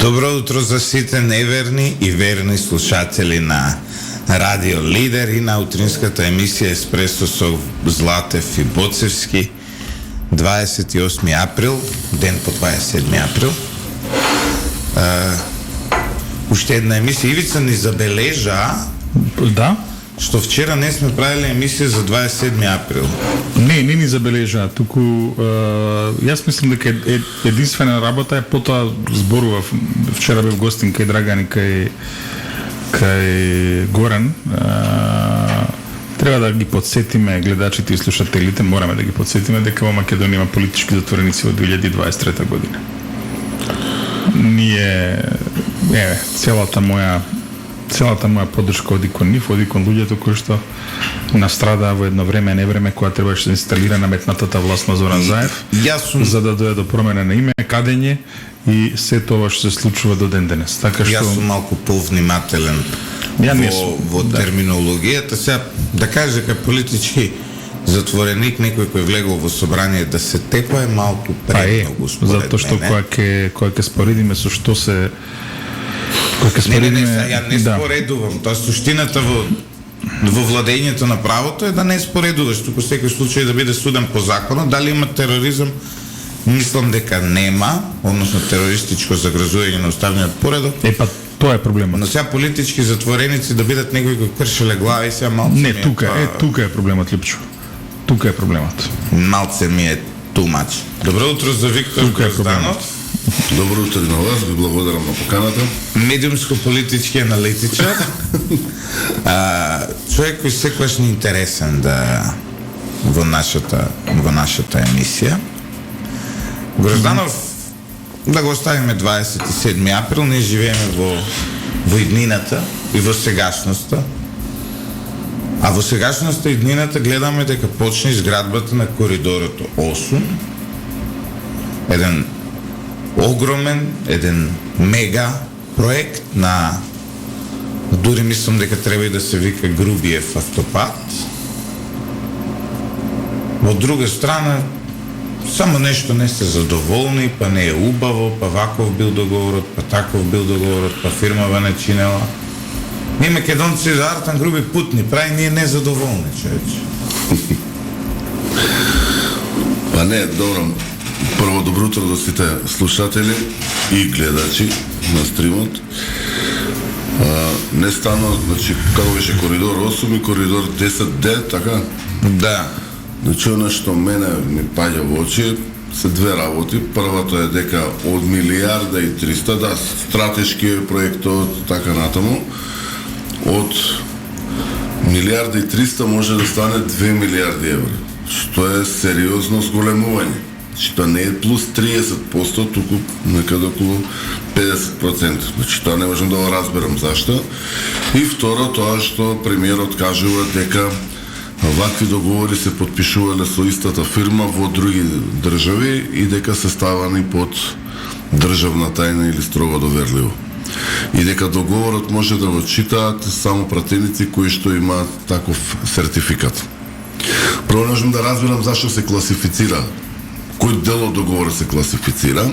Добро утро за сите неверни и верни слушатели на Радио Лидер и на утринската емисија Еспресо со Златев и Боцевски. 28 април, ден по 27 април. Уште една емисија. Ивица ни забележа што вчера не сме правили емисија за 27 април. Не ни забележа, туку јас мислам дека единствена работа е потоа зборува. Вчера бев гостин кај Драган и кај Горан. Треба да ги подсетиме гледачите и слушателите, мораме да ги подсетиме дека во Македонија има политички затвореници во 2023 година. Ние целата моја поддршка оди кон нив, оди кон луѓето кои што настрадаа во едно време, не време кога требаше да инсталира наметнатата власт на Зоран Заев, за да дојде до промена на име, кадење и се тоа што се случува до ден денес. Така што јас сум малку повнимателен во терминологијата. Сега да каже дека политички затвореник некој кој влегол во собрание да се тепа е малку премногу според мене. Затоа што кога ќе споредиме со што се Не споредувам. Тоа суштината во владењето на правото е да не споредуваш, туку секој случај да биде суден по законот. Дали има тероризам? Мислам дека нема, односно терористичко загрозување на уставниот поредок. Тоа е проблемот. Но сега политички затвореници да бидат некои кои кршеле глави, сега малце не, тука е проблемот, Липчо. Тука е проблемот. Малце ми е too much. Добро утро за Виктор Грозданов. Добро утро на вас, ви благодарам на поканата. Медиумско-политички аналитичар. Човек кој секогаш ни интересен во нашата емисија. Грозданов, да го оставиме 27 април, ние живееме во иднината и во сегашноста. А во сегашноста и иднината гледаме дека почне изградбата на коридорот 8. Еден огромен, еден мега проект на, дури мислам дека треба и да се вика Грубиев автопат. Од друга страна, само нешто не се задоволни, па не е убаво, па ваков бил договорот, па таков бил договорот, па фирмава не чинела. Ние македонци за Артан Груби пут ни прави, ние незадоволни, човече. Па не, добро. Прво, добро утро до сите слушатели и гледачи на стримот. Не стана, значи, како беше коридор 8 и коридор 10D, така? Да. Значи, оно што мене ми паѓа во очи се две работи. Првото е дека од 1,300,000,000, да, стратешки е проектот, така натаму, од 1,300,000,000 може да стане 2 милиарди евра, што е сериозно зголемување. Тоа не е плюс 30%, туку некаде околу 50%. Значи, тоа не можам да го разберам зашто. И второ, тоа што премиерот кажува дека вакви договори се подпишувале со истата фирма во други држави и дека се ставани под државна тајна или строго доверливо. И дека договорот може да го читаат само пратеници кои што имаат таков сертификат. Прво можам да разберам зашто се класифицира, кој дел од договорот се класифицира.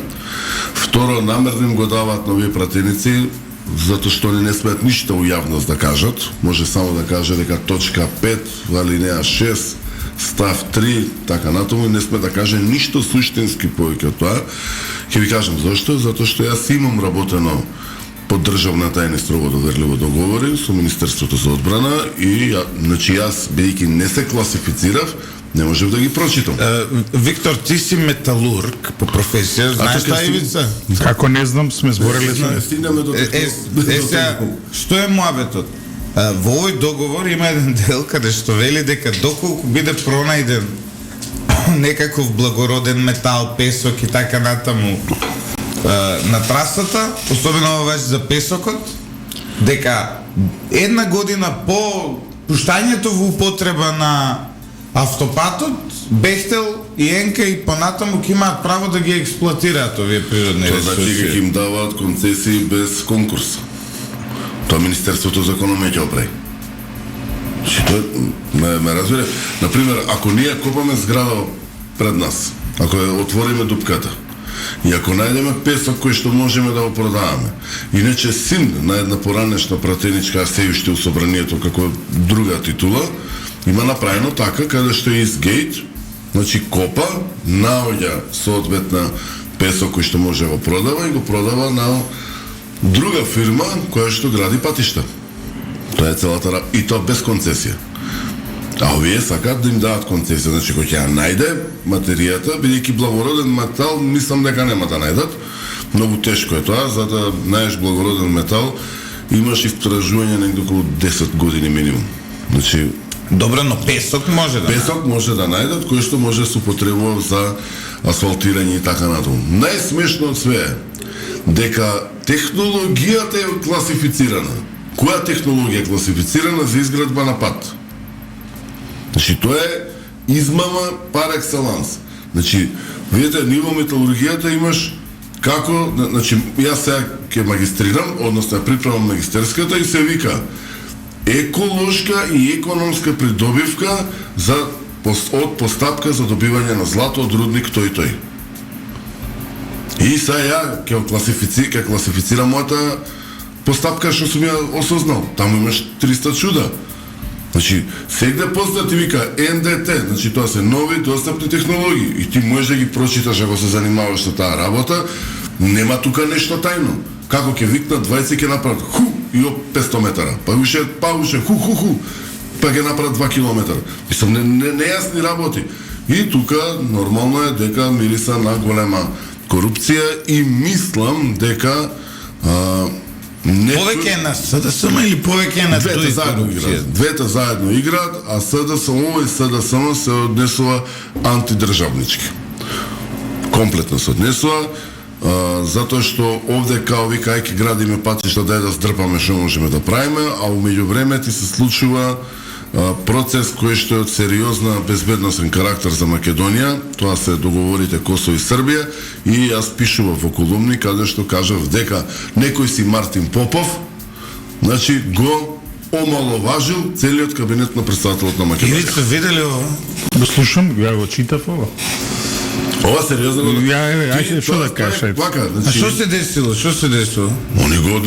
Второ, намерно им го даваат на овие пратеници, затоа што они не смеат ништо у јавност да кажат. Може само да каже дека точка 5, алинеја 6, став 3, така натаму, не сме да каже ништо суштински повеќе од тоа. Ќе ви кажам зашто, затоа што јас имам работено под државна тајна и строго доверливо договори со Министерството за одбрана и значи јас, бидејќи не се класифицирав, не можев да ги прочитам. Виктор, ти си металург по професија, знаеш таа Ивица? Како не знам, сме збореле стигнаме до сега, што е муабетот? Во овој договор има еден дел каде што вели дека доколку биде пронајден некаков благороден метал, песок и така натаму на трасата, особено ова важи за песокот, дека една година по пуштањето во употреба на автопатот, Бехтел и Енка и понатаму ќе имаат право да ги експлоатираат овие природни ресурси. Тоа значи дека им даваат концесии без конкурс. Тоа Министерството за економија ќе прави. Што ме разбира? Например, ако ние копаме зграда пред нас, ако ја отвориме дупката И ако најдеме песок кој што можеме да го продаваме. Иначе син на една поранешна пратеничка, се уште у собранието како друга титула, има направено така каде што Eastgate, значи копа, наоѓа соодветна песок кој што може да го продава и го продава на друга фирма која што гради патишта. Тоа е целата работа. И тоа без концесија. А овие сакаат да им дадат концесија. Значи, кој ќе ја најде материјата, бидејќи благороден метал, мислам дека нема да најдат. Многу тешко е тоа, за да најдеш благороден метал, имаш истражување негде околу 10 години минимум. Значи, Добро, но песок може да. песок може да најдат, кој што може да се употребува за асфалтирање и така натаму. Најсмешно од све е дека технологијата е класифицирана. Која технологија е класифицирана за изградба на пат? Значи, тоа е измама пар екселанс. Значи, видите, ниво металургијата имаш како, значи, јас сега ќе магистрирам, односно ја приправам магистерската и се вика еколошка и економска придобивка од постапка за добивање на злато од рудник тој и тој. И сега ја ќе класифицирам мојата постапка што сум ја осознал. Таму имаш 300 чуда. Значи, сегде познати вика НДТ, значи тоа се нови достапни технологии и ти можеш да ги прочиташ ако се занимаваш со таа работа, нема тука нешто тајно. Како ќе викнат двајци ќе направат ху и 500 метара, па уште ху, па ќе направат 2 километра. Мислам, нејасни работи. И тука нормално е дека мириса на голема корупција и мислам дека Повеќе е на СДСМ или повеќе е на двете заедно играат. Двете заедно играат, а СДСМ и СДСМ се однесува антидржавнички. Комплетно се однесува, затоа што овде као вика ајде градиме патишта, дај да здрпаме што можеме да правиме, а умеѓу време ти се случува процес кој што е од сериозна безбедносен карактер за Македонија. Тоа се договорите Косово и Србија и јас пишував во колумни каде што кажав дека некој си Мартин Попов, значи го омаловажил целиот кабинет на председателот на Македонија. Или сте видели ова? Го слушам, ја го читав ова. Ова сериозно го... Ајде, што да кажеш? А што се десило? Што се десило? Они го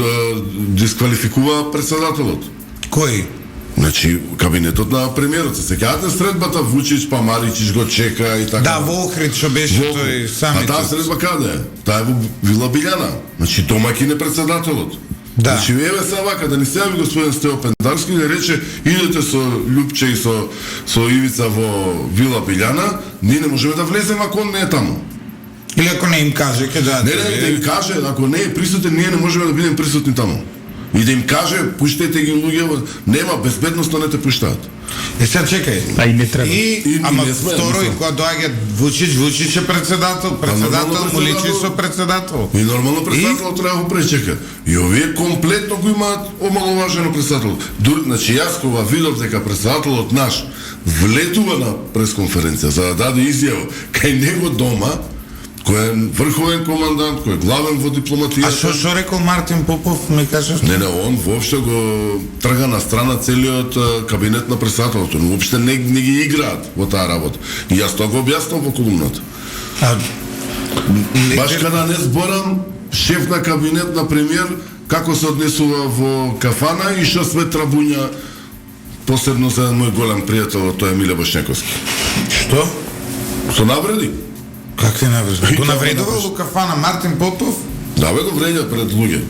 дисквалификува председателот. Кој? Значи, кабинетот на премиерот. Се сеќавате средбата Вучич, па Маричич го чека и така. Да, во Охрид што беше тој самит. А таа средба каде е? Таа е во Вила Билјана. Значи, домакин е председателот. Да. Значи, еве се вака, да ни се јави господин Стео Пендарски и да рече, идете со Лјупче и со Ивица во Вила Билјана, ние не можеме да влеземе ако он не е таму. Или ако не им каже, ќе да... Не, да им каже, ако не е присутен, ние не можеме да бидеме присутни таму. И да им каже, пуштете ги луѓе, нема безбедноста, не те пуштаат. Сега чекај. А и не треба. Ама не сме, второ, и мислам. кога доаѓа Вучич е председател му личи со председател. И нормално председател треба да го пречека. И овие комплетно го имаат омаловажено председател. Значи јас кога видов дека председателот наш влетува на пресконференција за да даде изјава кај него дома, кој е врховен командант, кој е главен во дипломатијата. А што рекол Мартин Попов, ми кажеш? Не, он воопшто го трга на страна целиот кабинет на председателот. Он воопшто не ги играат во таа работа. И јас тоа го објаснав во колумната. Баш када не зборам, шеф на кабинет на премиер, како се однесува во кафана и што све трабуња, посебно за мој голем пријател, тој е Миле Бошњаковски. Што? Со навреди. Как те навреди? Го навредувал во кафана Мартин Попов? Да, бе го вреѓа пред луѓе.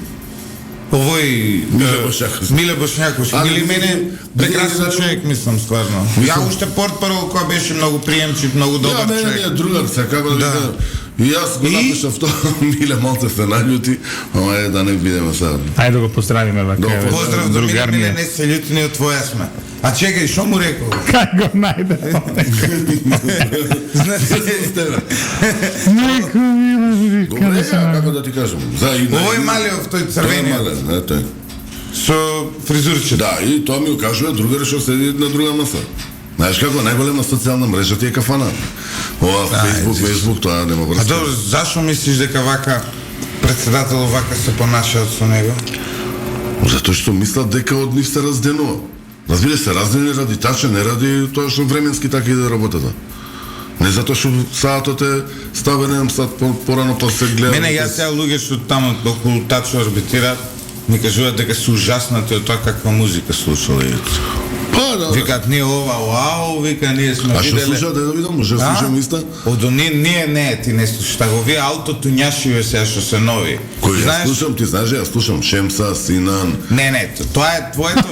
Овој Миле Бошњаковски. Миле Бошњаковски. Или мене прекрасен човек, мислам, стварно. Ја уште портпарол која беше многу приемчив, многу добар човек. човек. Да, не, другар, се како да видам. И јас го напишав тоа, Миле малце се наљути, ама е да не бидеме сега. Ајде да го поздравиме вака. Поздрав до Миле, не се љути, ни од твоја сме. А чекај, што му рекол? Кај го најде? Добре, како да ти кажам. Овој малиов, тој црвениот. Со фризурче. Да, и тоа ми го кажува другари што седи на друга маса. Знаеш како, најголема социјална мрежа ти е кафана. Ова Facebook, тоа нема врска. А добро, зашо мислиш дека вака председател вака се понашаат со него? Затоа што мислат дека од нив се разденува. Разбира се, раздени ради тача, не ради тоа што временски така иде работата. Не затоа што саатот е ставен сат порано па се гледа. Мене јас сега луѓе што таму околу тачо орбитираат ми кажуваат дека се ужаснати од тоа каква музика слушале. Па, да. Викаат ние ова, вау, вика ние сме А што виделе. слушаат, да видам, може да слушам иста? Одо ние не, ти не слушаш. Тако вие аутотунјашиве сега што се нови. Кој ја Знаеш? слушам, ти знаеш, јас слушам Шемса, Синан. Не, тоа е твоето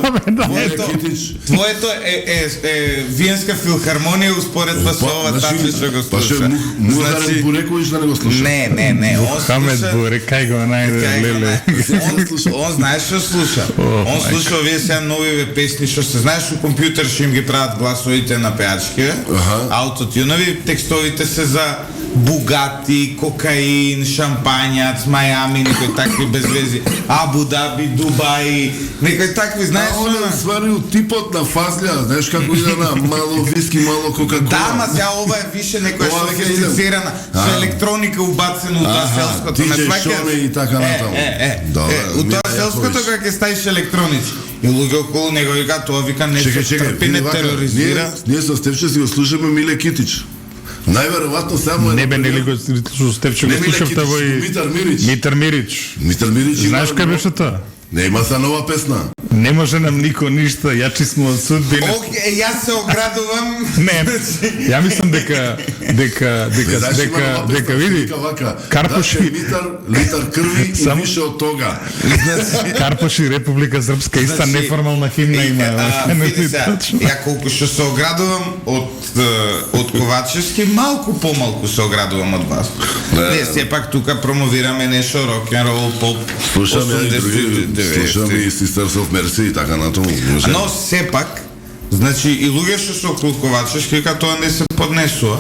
е Виенска филхармонија успоредба со ова таче што го Па ше слуша. Мухарем Бурекович да не го слуша. Не, он Хамед слуша. Буре, кај го најде, леле. Он знаеш што слуша. Он слуша овие сега новиве песни што се знаеш у компјутер што им ги прават гласовите на пеачки, аутотюнови, текстовите се за Бугати, кокаин, шампањац, Мајами, некои такви безвези, Абу Даби, Дубај, некои такви, знаеш А он е сварил типот на фазља, знаеш како иде на мало виски, мало кока-кола. Да, ма сега ова е више некоја Ова ќе софистицирана, со електроника убацено у тоа селското. DJ Шоне и така натаму. У тоа селското кога ќе ставиш електроници. И луѓе околу него викаат, тоа вика нешто трпи, не тероризира. Ние со Стевче си го слушаме Миле Китич. Најверојатно само Не бе, нели го со Стевче го слушавте во Митар Мирич. Митар Мирич. Митар Мирич. Знаеш кај беше тоа? Не има за нова песна. Не може нам нико ништо, јачи сме од судбина. Јас се оградувам. Не, ја мислам дека види, Карпоши, литар крви и више од тога. Карпоши Република Српска иста неформална химна има. Види сега, ја колку што се оградувам од Ковачевски, малку помалку се оградувам од вас. Не, сепак тука промовираме нешто рок-н-рол, поп, Слушам ја и други, 80-90. слушам и Sisters of Mercy и така натаму. Но сепак, значи и луѓе што се околу Ковачевски, вика тоа не се поднесува.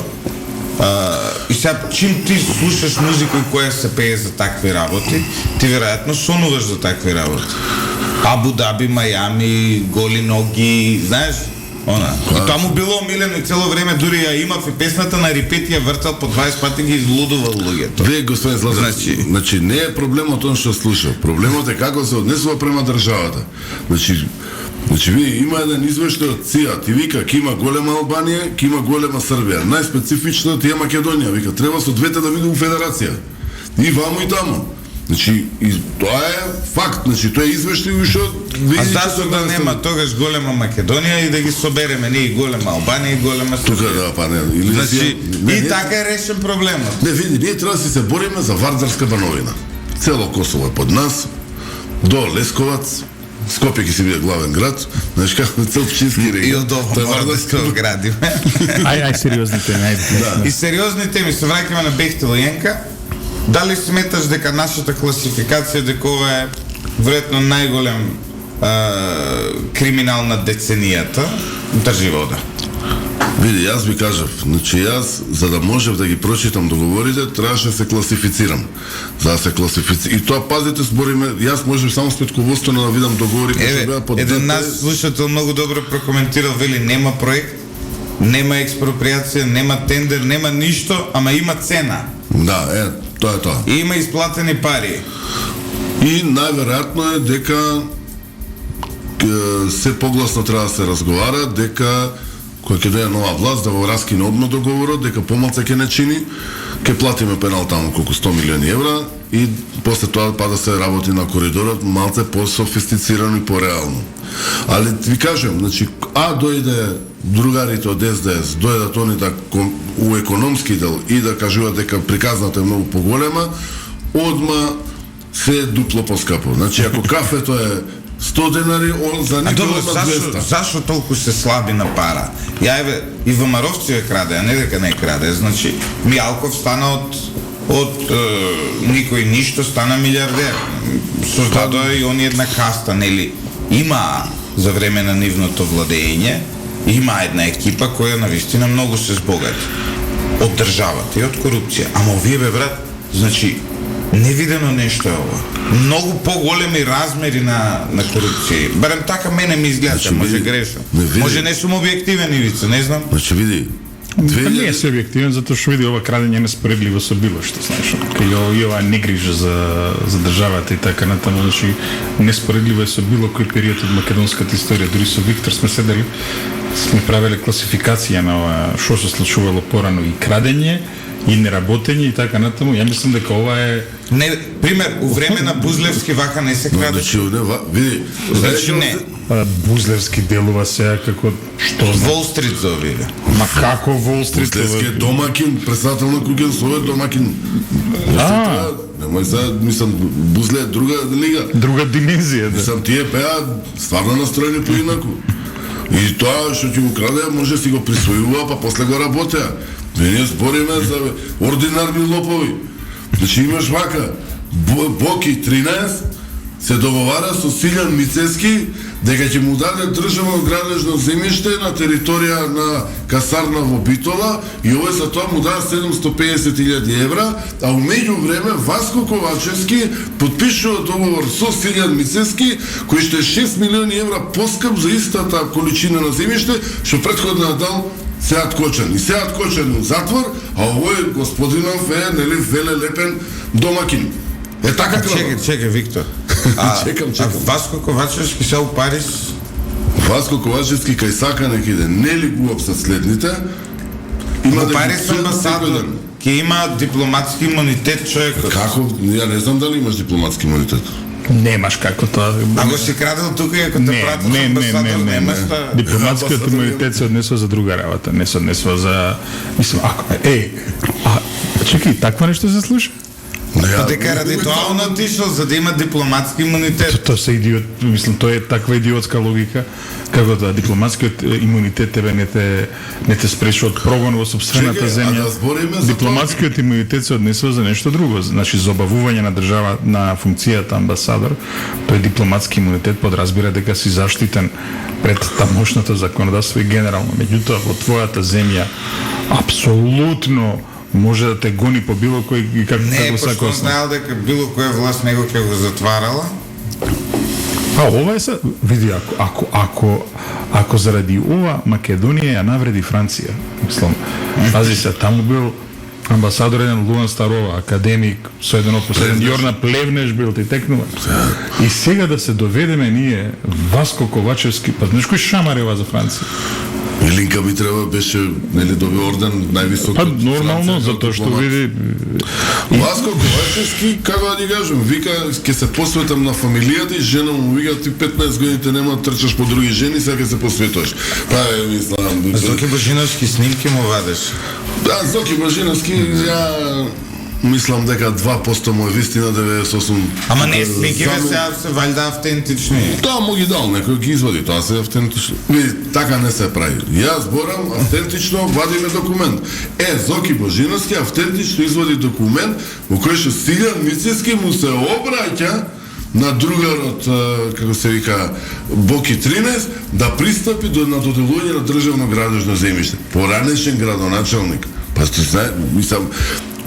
И сега, чим ти слушаш музика која се пее за такви работи, ти веројатно сонуваш за такви работи. Абу Даби, Мајами, голи ноги, знаеш? Она. И тоа му било омилено и цело време, дури ја имав и песната на репет ја вртал по 20 пати ги излудувал луѓето. Вие, господин Златан, значи не е проблемот он што слуша. Проблемот е како се однесува према државата. Значи вие има еден извештај од ЦИА, ти вика ке има голема Албанија, ке има голема Србија. Најспецифично ти е Македонија, вика треба со двете да биде у федерација. И ваму и таму. Значи, тоа е факт, значи тоа е извештај што А зашто да нема тогаш голема Македонија и да ги собереме ние и голема Албанија и голема Србија? Тука да, па не. Или Значи, и така е решен проблемот. Не, види, ние треба да се бориме за Вардарска бановина. Цело Косово е под нас, до Лесковац, Скопје ќе си биде главен град, знаеш како цел Пчински регион. И од ова мора да се оградиме. Ај сериозните, ајде. И сериозните ми се враќаме на Бехтел Јенка. Дали сметаш дека нашата класификација дека ова е веројатно најголем криминал на деценијата, држи вода? Види, јас ви кажав, значи јас, за да можев да ги прочитам договорите, требаше да се класифицирам. За да се класифицирам. И тоа, пазите, збориме, јас можев само сметководствено да видам договорите, што беа под еден наш слушател многу добро прокоментирал, вели, нема проект, нема експроприација, нема тендер, нема ништо, ама има цена. Да, тоа е тоа. И има исплатени пари. И најверојатно е дека се погласно треба да се разговара, дека кој ќе даде нова власт да го раскине одма договорот, дека помалце ќе не чини, ќе платиме пенал таму колку 100 милиони евра и после тоа па да се работи на коридорот малце по-софистицирано и по-реално. Али ви кажем, значи, дојде другарите од СДС, дојдат они да у економски дел и да кажуваат дека приказната е многу поголема, одма се е дупло поскапо. Значи, ако кафето е 100 денари, он за никој добро, одма 200. зашо толку се слаби на пара? Ја еве, и ВМРО-вци ја краде, а не дека не краде. Значи, Мијалков стана од никој ништо, стана милиардер. Создадоа и они една каста, нели? Има за време на нивното владење, има една екипа која навистина многу се збогати од државата и од корупција. Ама овие бе брат, значи невидено нешто е ова. Многу поголеми размери на корупција. Барем така мене ми изгледа, може грешам. Може не сум објективен, Ивица, не знам. Значи види, Не е субјективен, затоа што види ова крадење неспоредливо со било што, знаеш, и ова не грижа за државата и така натаму, значи неспоредливо е со било кој период од македонската историја. Дури со Виктор сме седели, сме правеле класификација на ова што се случувало порано, и крадење, и неработење и така натаму. Ја мислам дека ова е Не, пример, у време на Бузлевски вака не се крадеше. Види, Значи не. Бузлевски делува сега како што знам. Wall Street зовиле. Ма како Wall Street? Бузлевски е домакин, председател на Куген Совет домакин. Немој сега, мислам, Бузле е друга лига. Друга димензија, да. Мислам, тие пеа стварно настроени поинаку. И тоа што ќе го краде, може да си го присвојува, па после го работеа. Ние збориме за ординарни лопови. Значи имаш вака, Боки 13 се договара со Силјан Мицески дека ќе му даде државно градежно земјиште на територија на касарна во Битола и овој за тоа му дава 750.000 евра, а умеѓу време Васко Ковачевски подпишува договор со Силјан Мицески кој што е 6 милиони евра поскап за истата количина на земјиште што претходно дал Сеат Кочан. И Сеат Кочан у затвор, а овој господинов е, нели, веле лепен домакин. Е така краде. Чекай, Виктор. Чекам. Васко Ковачевски се у Париж. Васко Ковачевски кај сака нека иде. Нели го опсат следните. Има Во Париж амбасадор. Ке има дипломатски имунитет човекот. Како? Ја не знам дали имаш дипломатски имунитет. Немаш како тоа. Ако си крадел тука и ако те пратиш амбасадор, немаш та... Дипломатскиот имунитет се однесува за друга работа, не се однесува за... Мислам, чекай, таква нешто се слуша? Дека ради тоа он отишол за да има дипломатски имунитет. Тоа се идиот, мислам, тоа е таква идиотска логика, како да дипломатскиот имунитет тебе не те спречува од прогон во сопствената земја. Дипломатскиот имунитет се однесува за нешто друго, значи за обавување на држава на функцијата амбасадор. Тој дипломатски имунитет подразбира дека си заштитен пред тамошното законодавство и генерално. Меѓутоа во твојата земја апсолутно може да те гони по било кој и како Не, сака. пошто знаел дека било која власт него ќе го затварала. А ова е види, ако заради ова Македонија ја навреди Франција, мислам, пази се, таму бил амбасадор еден Луан Старова, академик, со еден опосреден Јорна Плевнеш бил, ти текнува. И сега да се доведеме ние, Васко Ковачевски, па знаеш кој шамарева за Франција? Илинка Митрева беше, нели, доби орден највисок. Па нормално, затоа што види... Васко Ковачевски, како да ти кажам, вика, ќе се посветам на фамилијата и жена му вика, ти 15 години нема да трчаш по други жени, сега ќе се посветуваш. Па, мислам... Зоки Божиновски снимки му вадеш. Да, Зоки Божиновски, ја... Мислам дека 2% му е вистина, 98%. Ама не, снимкиве сега се валјда автентични. Тоа му ги дал, некој ги извади, тоа се автентично. Така не се прави. Јас зборам автентично, вадиме документ. Зоки Божиновски автентично извади документ во кој што Силјан Мицески му се обраќа на другарот, како се вика, Боки 13, да пристапи на доделување на државно градежно земјиште. Поранешен градоначалник. Па што знае, мислам,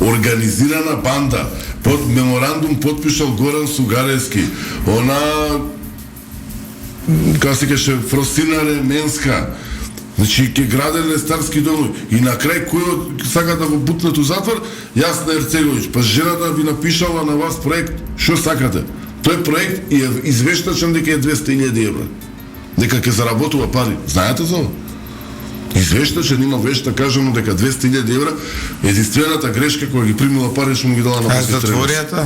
организирана банда, под меморандум подпишал Горан Сугаревски, она, како се каже, Фросина Ременска, значи ќе граделе старски домови и на крај кој сака да го бутнат у затвор, Јасна Ерцеговиќ, па жената ви напишала на вас проект, што сакате? Тој проект е извештачен дека е 200.000 евра. Дека ќе заработува пари. Знаете за ова? Извештачен има вешта кажано дека 200.000 евра единствената грешка која ги примила пари што му ги дала на Боки 13. Затворијата?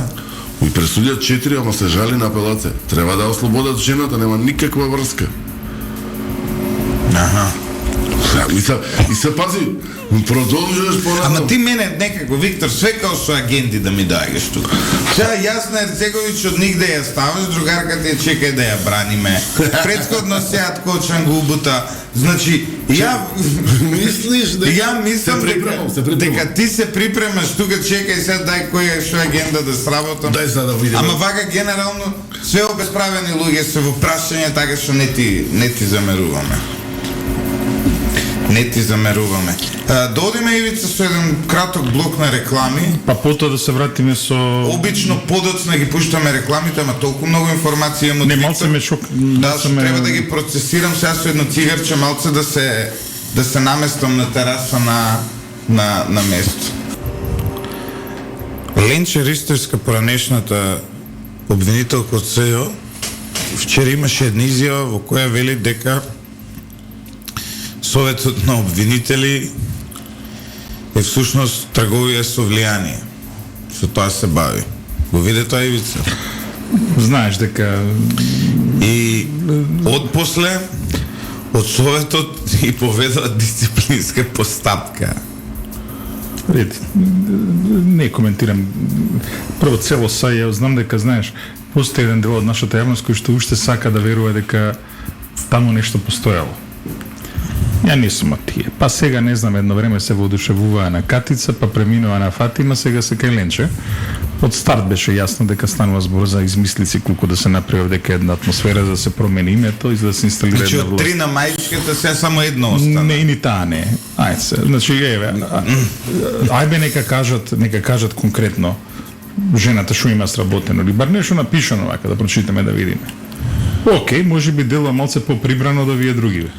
И пресудија 4, ама се жали на апелација. Треба да ослободат жената, нема никаква врска. Аха. И се пази, продолжуваш понатаму. Ама ти мене некако, Виктор, све као со агенти да ми даѓаш тука. Сега Јасна Ерцеговиќ од нигде ја ставаш, другарка ти ја чекај да ја браниме. Предходно Сеат Кочан го убута. Значи, ја мислиш дека ја мислам дека ти се припремаш тука, чекај сега дај која што агенда да сработам. Дај за да видиме. Ама вака генерално све обесправени луѓе се во прашање така што не ти замеруваме. Не ти замеруваме. Да одиме, Ивица, со еден краток блок на реклами. Па потоа да се вратиме со... Обично подоцна ги пуштаме рекламите, ама толку многу информација имам од Не, Виктор. малце ме шок... Да, што треба да ги процесирам сега со едно цигарче, малце да се да се наместам на тераса на место. Ленче Ристовска, поранешната обвинителка од СЈО, вчера имаше една изјава во која вели дека Советот на обвинители е всушност трговија со влијание. Со тоа се бави. Го виде тоа, Ивица? Знаеш дека И отпосле од Советот и поведоа дисциплинска постапка. Види, не коментирам. Прво цело ја знам дека, знаеш, постои еден дел од нашата јавност кој што уште сака да верува дека таму нешто постоело. Ја не сум од тие. Па сега не знам, едно време се воодушевуваа на Катица, па преминува на Фатима, сега се кај Ленче. Од старт беше јасно дека станува збор за измислици колку да се направи дека една атмосфера за да се промени името и за да се инсталира Значи една од власт. три на мајчката се само едно остана. Не, и ни таа не. Ајде се. Значи, ајде нека кажат конкретно жената што има сработено, или бар нешто напишано вака да прочитаме да видиме. Океј, може би делува малце поприбрано од овие другиве.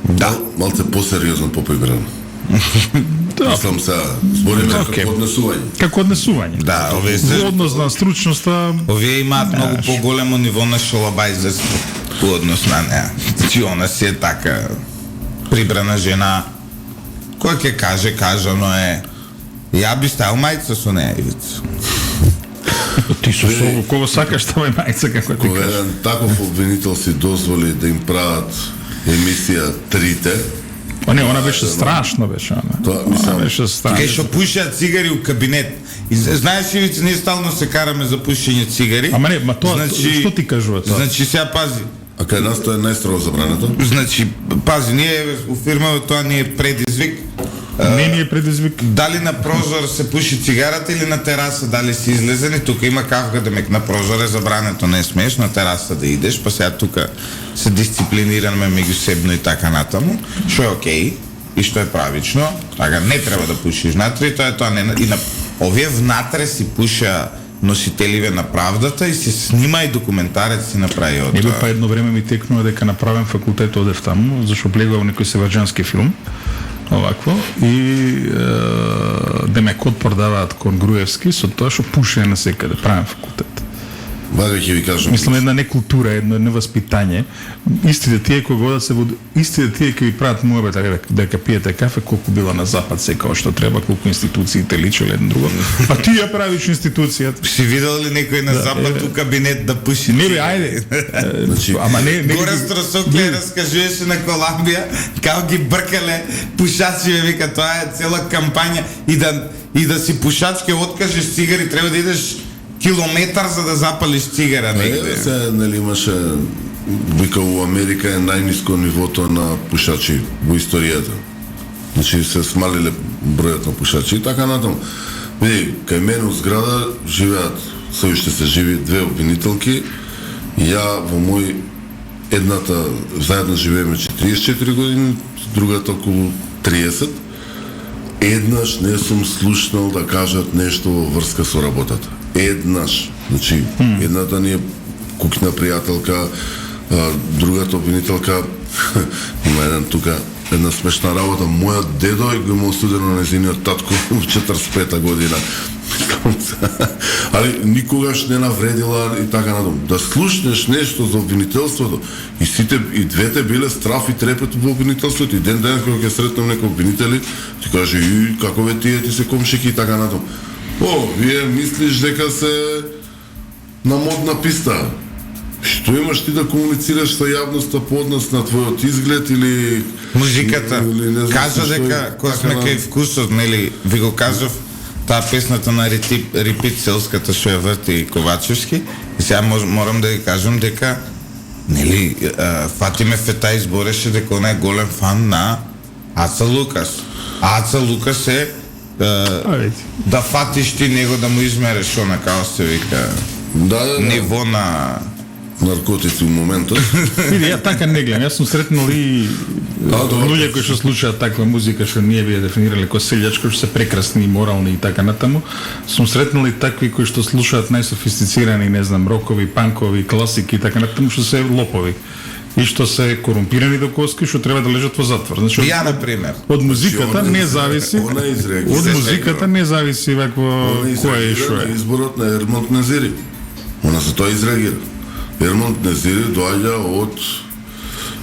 Да. Малце посериозно поприбрано. Да. Мислам сега, збориме Океј. како однесување. Како однесување. Да, овие Во се однос на стручноста, овие имаат многу поголемо ниво на шалабајзерство во однос на неа. Значи она си е така прибрана жена која ќе каже, кажано е. Ја би ставил мајца со неа, Ивица. ти со кого сакаш ставај мајца како ти Кога кажеш. еден таков обвинител си дозволи да им прават емисија Трите, Па не, она беше страшно беше она. Тоа, Она мислам, беше Кај страшно. што пушеат цигари у кабинет. И знаеш, Ивица, ние стално се караме за пушење цигари. Ама не, тоа што ти кажува тоа? Значи сега пази. а кај нас тоа е најстрого забрането. Значи, пази, ние у фирмава тоа ни е предизвик. Не ни е предизвик. Дали на прозор се пуши цигарата или на тераса дали си излезени, тука има кавга демек на прозор е забрането, не смееш на тераса да идеш, па сега тука се дисциплинираме меѓусебно и така натаму, што е окей и што е правично, така не треба да пушиш натре, и тоа е тоа не, и на овие внатре си пуша носителиве на правдата и се снима и документарец си направи од Него тоа. па едно време ми текнува дека направен факултет одев таму, зашто плегував некој севаџански филм, овакво, и демек отпор даваат кон Груевски со тоа што пушење на секаде, правен факултет. Вака ќе ви кажам. Мислам една некултура, едно неваспитање. Истите тие кога одат се истите тие кои прават муабет дека пиете кафе, колку била на запад секако што треба, колку институциите личеле едно друго. Па ти ја правиш институцијата. Си видел ли некој на запад у кабинет да пуши? Не бе, ајде. Значи, Ама не Горе Стросокле разкажуваше на Коламбија како ги бркале пушачи, вика, тоа е цела кампања и да си пушач ке откажеш цигари, треба да идеш километар за да запалиш цигара негде. се, нели имаше вика у Америка е најниско нивото на пушачи во историјата. Значи се смалиле бројот на пушачи и така натаму. Види, кај мене у зграда живеат, се уште се живи две обвинителки. Ја во мој едната заедно живееме 44 години, другата околу 30. Еднаш не сум слушнал да кажат нешто во врска со работата. Еднаш. Значи, едната ни е кукна пријателка, другата обвинителка има еден тука една смешна работа. Мојот дедо го има осудено на нејзиниот татко во 45-та година. Али никогаш не навредила и така надом. Да слушнеш нешто за обвинителството и сите и двете биле страф и трепет во обвинителството и ден кога ќе сретнам некои обвинители, ти каже и како ве тие ти се комшики и така надом. О, вие мислиш дека се на модна писта. Што имаш ти да комуницираш со јавноста по однос на твојот изглед или Музиката. или не знам Кажа што дека кога сме кај вкусот, нели, ви го кажав таа песната на Репит селската што ја врти Ковачевски. И сега морам да ви кажам дека нели Фатиме Фета избореше дека она е голем фан на Аца Лукас. Аца Лукас е да фатиш ти него да му измереш она како се вика да, ниво на наркотици у моментот. Види, ја така не гледам. Јас сум сретнал и луѓе кои што слушаат таква музика што ние би ја дефинирале како селјачка, што се прекрасни и морални и така натаму. Сум сретнал и такви кои што слушаат најсофистицирани, не знам, рокови, панкови, класики и така натаму, што се лопови. и што се корумпирани до коски, што треба да лежат во затвор. Значи, Ја, например. од музиката Значи, не зависи. она изреагира. Од музиката не зависи вакво кој е што е. Изборот на Ермонт Незири. Она за тоа изреагира. Ермонт Незири доаѓа од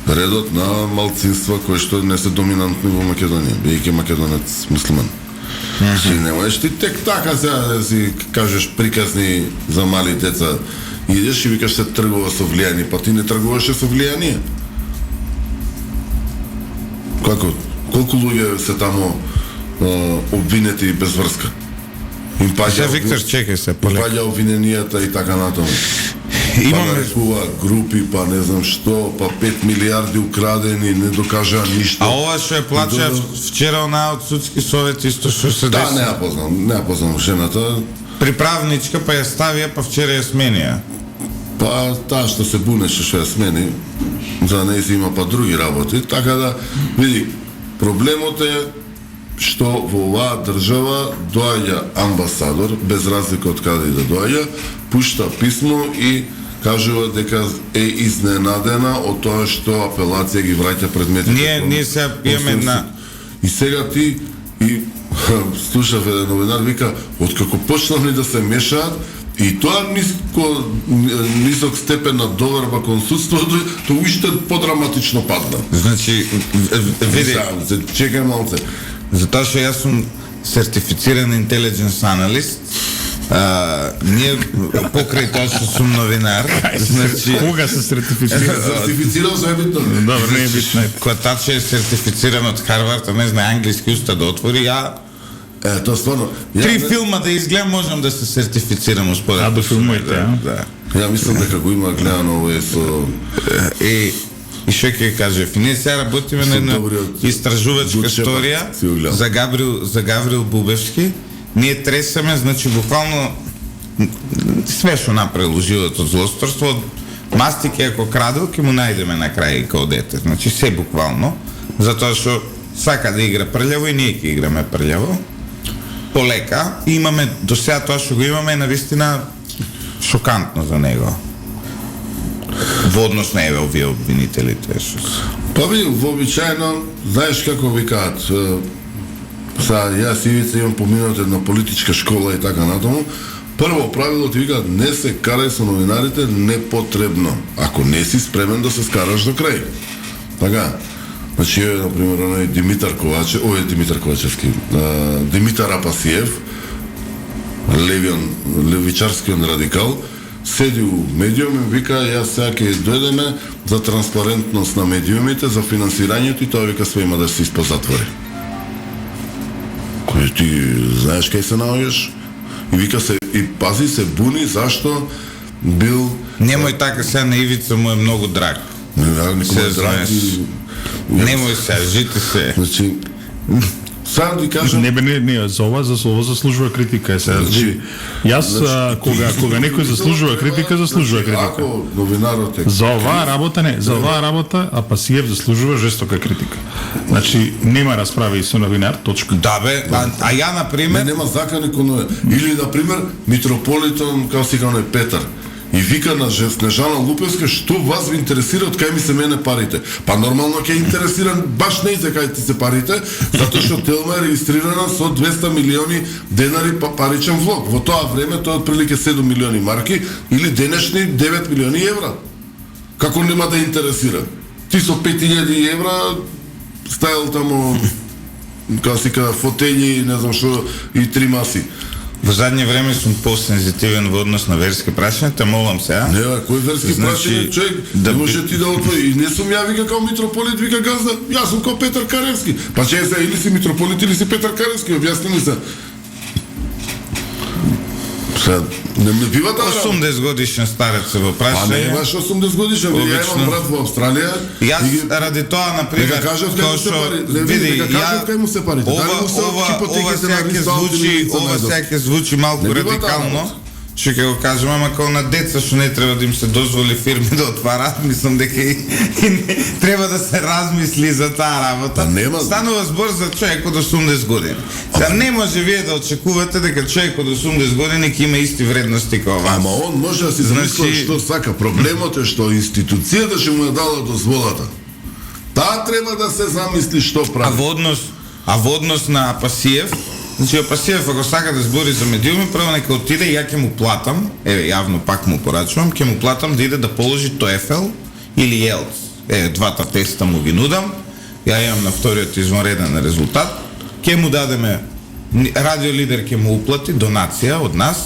редот на малцинства кои што не се доминантни во Македонија, бидејќи македонец муслиман. Значи не можеш ти тек така сега да си кажеш приказни за мали деца. Идеш и викаш се тргува со влијание, па ти не тргуваше со влијание. Како? Колку луѓе се тамо обвинети без врска? Им Се, паѓа Виктор, чекај се, им полека. паѓа обвиненијата и така натаму. Па Имаме нарекува групи, па не знам што, па 5 милиарди украдени, не докажаа ништо. А ова што ја плача вчера она од судски совет исто што се Да, деси. не ја познам жената. Приправничка па ја ставија, па вчера ја сменија. Па таа што се бунеше што ја смени, за неј си има па други работи, така да види, проблемот е што во оваа држава доаѓа амбасадор, без разлика од каде и да доаѓа, пушта писмо и кажува дека е изненадена од тоа што апелација ги враќа предметите. Ние сега имаме на... И сега ти и слушав еден новинар вика откако почнавме да се мешаат и тоа нисок степен на доверба кон судството, тоа уште подраматично падна. Значи, види, Чекај малце. затоа што јас сум сертифициран интелидженс аналист, ние покрај тоа што сум новинар, значи Кога се сертифицира? Сертифицирал за битно. Добро, не е битно. кој таче е сертифициран од Харвард, а не знае англиски уста да отвори, ја Тоа стварно. три филма да изгледам можам да се сертифицирам успоред. А до филмите, а? Да. Ја мислам дека го има гледано овој со И што ќе кажев, и ние сега работиме на една добриот истражувачка Гудшепард, сторија си го гледам. за Гаврил Бубевски. Ние тресаме, значи буквално све што направил животот злосторство, од мастики ако крадел, ќе му најдеме на крај као дете. Значи се буквално, затоа што сака да игра прљаво и ние ќе играме прљаво. Полека, и имаме до сега тоа што го имаме е навистина шокантно за него. Во однос на еве овие обвинителите. Па види, вообичаено, знаеш како викаат, сега јас Ивица имам поминат една политичка школа и така натаму, прво правило ти викаат не се карај со новинарите непотребно, ако не си спремен да се скараш до крај. Така, значи, например, оној Димитар Ковачевски, Димитар Апасиев, левичарскиот радикал, седи у медиуми, вика, јас сега ќе дојдеме за транспарентност на медиумите, за финансирањето и тоа вика све има да се испозатвори. Кој ти знаеш кај се наоѓаш? И вика се, и пази се буни, зашто бил... Немој така сега на Ивица му е многу драг. Никој Се драг знаеш. и... Немој сега, жити се. Значи, сам ти кажам... Не, за ова заслужува критика. Значи, Јас, кога некој заслужува критика, заслужува критика. Ако новинарот е... За оваа работа не, за оваа работа Апасиев заслужува жестока критика. Значи, нема расправи со новинар, точка. Да бе, а ја например, Нема закани кон овие. Или, например, митрополитон, како си као Петар, и вика на Снежана Лупевска, што вас ви интересира од кај ми се мене парите? Па нормално ќе интересиран баш не за кај ти се парите, затоа што Телма е регистрирана со 200 милиони денари паричен влог. Во тоа време тоа е отприлике 7 милиони марки или денешни 9 милиони евра. Како нема да интересира? Ти со 5000 евра стајал тамо како си кажа фотељи, не знам што и 3 маси. во задње време сум посензитивен во однос на верски прашања, те молам сега. Не, кој верски прашање, човек, да не може ти да отвори. И не сум ја вика као митрополит, вика газда, јас сум као Петар Каревски. Па че се, или си митрополит, или си Петар Каревски, објасни ми се. Сега, не бива таа работа. 80 годишен старец се во Па не прашање. баш 80 годишен, ја Обично. имам брат во Австралија. Јас ради тоа на пример, Нека кажат кај му се пари, нека кажат кај му се парите. Дали му се ова хипотеките сега на ќе Ристалт или звучи, Лица ова најдов? сега ќе звучи малку Не бива таа радикално. работа. што ќе го кажам, ама како на деца што не треба да им се дозволи фирми да отварат, мислам дека и не, треба да се размисли за таа работа. Нема. Станува збор за човек од 80 години. Сега не може вие да очекувате дека човек од 80 години ќе има исти вредности како вас. Ама он може да си замисли Значи- што сака. Проблемот е што институцијата ќе му ја дала дозволата. Таа треба да се замисли што А прави. во однос на Апасиев, значи Апасиев ако сака да збори за медиуми, прво нека отиде и ја ќе му платам, еве јавно пак му порачувам, ќе му платам да иде да положи TOEFL или IELTS. Двата теста му ги нудам. Ја имам на вториот извонреден резултат. Ќе му дадеме Радио Лидер ќе му уплати донација од нас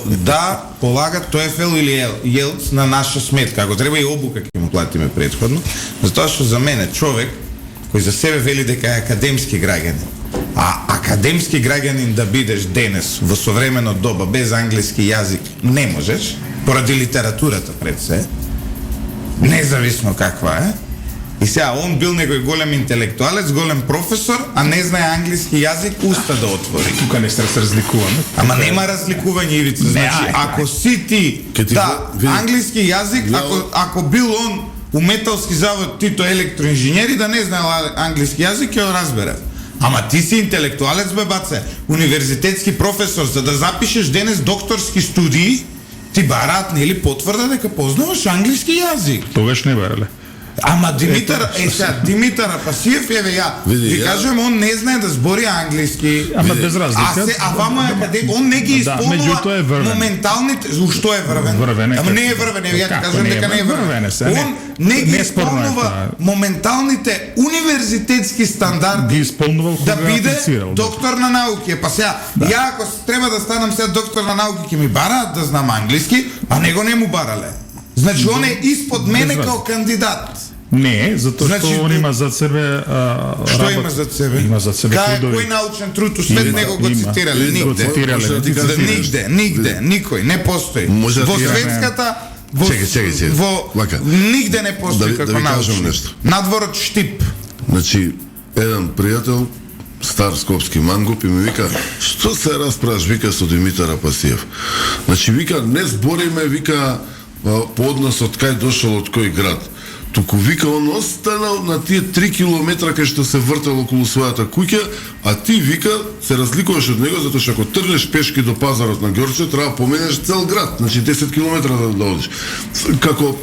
да полага TOEFL или IELTS на наша сметка. Ако треба и обука ќе му платиме претходно, затоа што за мене човек кој за себе вели дека е академски граѓанин, а академски граѓанин да бидеш денес во современо доба без англиски јазик не можеш, поради литературата пред се, независно каква е. И сега он бил некој голем интелектуалец, голем професор, а не знае англиски јазик, уста да отвори. Тука не се разликуваме. Ама нема разликување, Ивица. Значи, ај, ако си ти, Ке ти да, го- види. англиски јазик, ако бил он у металски завод Тито електроинженери, да не знаел англиски јазик, ќе го разбере. Ама ти си интелектуалец, бе баце, универзитетски професор, за да запишеш денес докторски студии, ти бараат нели потврда дека познаваш англиски јазик. Тогаш не барале. Ама Димитар, сега, Димитар Апасиев, еве ја, Види, ви ја- кажувам, он не знае да збори англиски. Ама без разлика. А вама е къде, он не ги Да, изпълнува меѓутоа е врвен. моменталните, што е врвен? Врвен е Ама како- не е врвен, ја ти Како кажам не е дека не е врвен? врвен. Врвен е се, Он не ги не спорно е изпълнува тоа. моменталните универзитетски стандарди Ги исполнувал да кога биде аплицирал. доктор на науки. Па сега, ја ако треба да станам сега доктор на науки, ќе ми бараат да знам англиски, а него не му барале. Значи он е испод мене Без као кандидат. Не, затоа Значи, што он има зад себе Што има зад себе? Има зад себе Кај трудови. кој научен труд у свет Има, него го има. цитирале? Го Нигде. цитирале. Може да ти кажам Нигде, нигде, никој, не постои. Може да Во ти кажам- светската, во, Чекај. во Вака. нигде не постои Да како ви кажам научник. нешто. Надворот Штип. Значи, еден пријател, стар скопски мангуп, и ми вика, што се расправаш, вика, со Димитар Апасиев? Значи, вика, не збориме, вика, по односот кај дошол од кој град. Туку вика, он останал на тие 3 километра кај што се вртел околу својата куќа, а ти, вика, се разликуваш од него, затоа што ако тргнеш пешки до пазарот на Ѓорче, треба да поменеш цел град, значи 10 километра да одиш. Како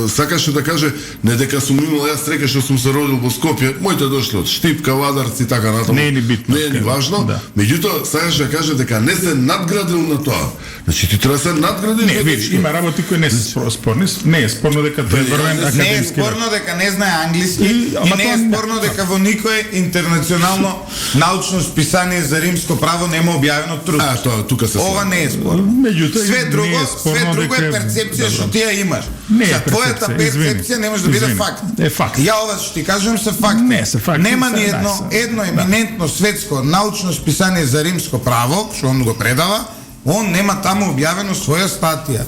сакаше да каже, не дека сум имал јас среќа што сум се родил во Скопје, моите дошле од Штип, Кавадарци и така натаму. Не е ни битно, Не е ни важно. да. Меѓутоа, сакаше да каже дека не се надградил на тоа. Значи ти треба да се надградиш. Не, за видиш, нешто. има работи кои не се спорни. Не е спорно дека тој е врвен Не е Не е академски. спорно дека не знае англиски и ама не е тоа- спорно дека во никое интернационално научно списание за римско право нема објавено труд. А, тоа тука се Ова не е спорно. Меѓутоа, Све не друго, е спорно све друго дека е перцепција што ти ја имаш. Не е За твојата перцепција, перцепција не може да биде извини. факт. Е факт. Ја ова што ти кажувам се факти. Не се факти, Нема се ни едно да, се. едно еминентно светско научно списание за римско право, што он го предава, он нема таму објавено своја статија.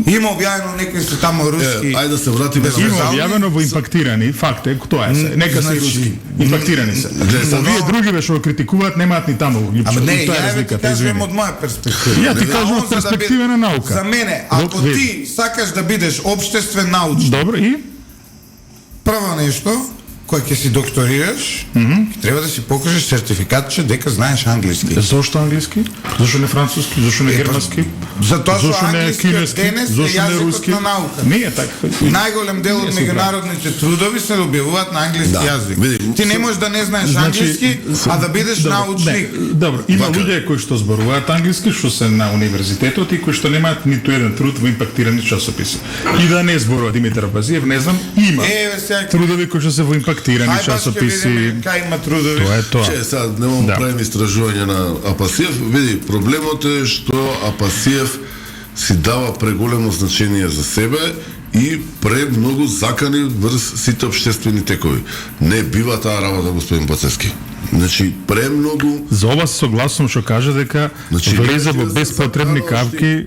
Има објавено некои се таму руски. Ајде да се вратиме на Има Безални- објавено во импактирани, факт е, тоа е се. Нека се Значи, руски. Импактирани се. Гледай, Овие други бе што го критикуваат немаат ни таму. Ама не, Тоа е ја ви ти разликата, кажувам извини. од моја перспектива. Ја ти А кажам он од за да перспектива биде- на наука. За мене, ако Види. ти сакаш да бидеш обштествен научник, Добро, и? прво нешто, кој ќе си докторираш, ќе треба да си покажеш сертификатче дека знаеш англиски. Зошто англиски? Зошто не француски? Зошто не Е, па, германски? затоа што Зошто не англискиот кинески? денес е Зошто не јазикот руски? на наука. Не е така. Најголем дел од Не сум меѓународните трудови се објавуваат на англиски Да, јазик. види, Ти не можеш да не знаеш Значи, англиски, а да бидеш Добро, научник. не, добро, има Вака. луѓе кои што зборуваат англиски, што се на универзитетот и кои што немаат ниту еден труд во импактирани часописи. И да не зборува Димитар Апасиев, не знам, има Еве сега трудови кои што се во импактирани Ај баш ќе часописи. видиме кај има трудови. Тоа е тоа. Че, сега немам Да. правим истражување на Апасиев. Види, проблемот е што Апасиев си дава преголемо значение за себе и премногу закани врз сите обштествени текови. Не бива таа работа, господин Пацевски. Значи, премногу... За ова се согласувам што кажа дека Значи, влезе во значи, беспотребни за кавки.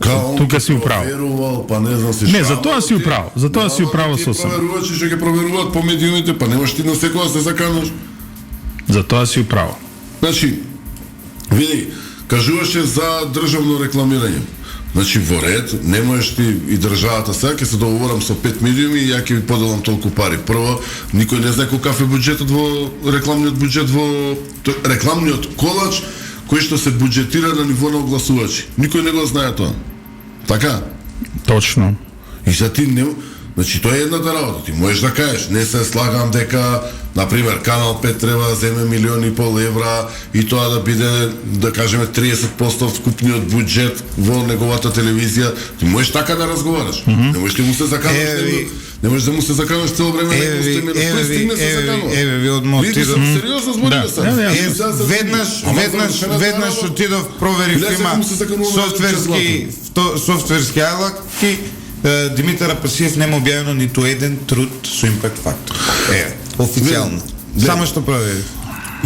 Као Тука он си управо. проверувал, па не знам си Не, што. за тоа си управо, за тоа си управо Ти сосем. проверувачи што ќе проверуваат по медиумите, па немаш ти на секоја да се заканеш. За тоа си управо. Значи, види, кажуваше за државно рекламирање. Значи во ред, не можеш ти и државата сега ќе се договорам со 5 медиуми и ја ќе ви поделам толку пари. Прво, никој не знае каков е буџетот во рекламниот буџет во рекламниот колач кој што се буџетира на ниво на огласувачи. Никој не го знае тоа. Така? Точно. И за ти не... Значи, тоа е едната работа. Ти можеш да кажеш, не се слагам дека, например, Канал 5 треба да земе 1,5 милиони евра и тоа да биде, да кажеме, 30% од вкупниот буџет во неговата телевизија. Ти можеш така да разговараш. Не можеш да му се заканаш, не можеш да му се заканаш цело време некој стигне, кој стигне се заканува. Еве ви одмо отидов. Сериозно збориме се. Веднаш отидов, проверив, има софтверски алаки. Димитар Апасиев нема објавено ниту еден труд со импакт фактор. Официјално. Само што проверив.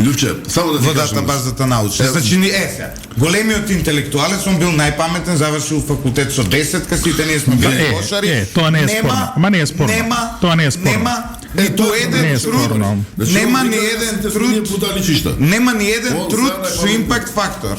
Лјупче, само да ти во кажам. датабазата научна. Значи ни сега. Големиот интелектуалец, он бил најпаметен, завршил факултет со 10, сите ние сме били лошари. Тоа не е спорно. Ама не е спорно. Тоа не е спорно. Нема ниту еден труд. Нема ни еден труд. Нема ни еден труд со импакт фактор.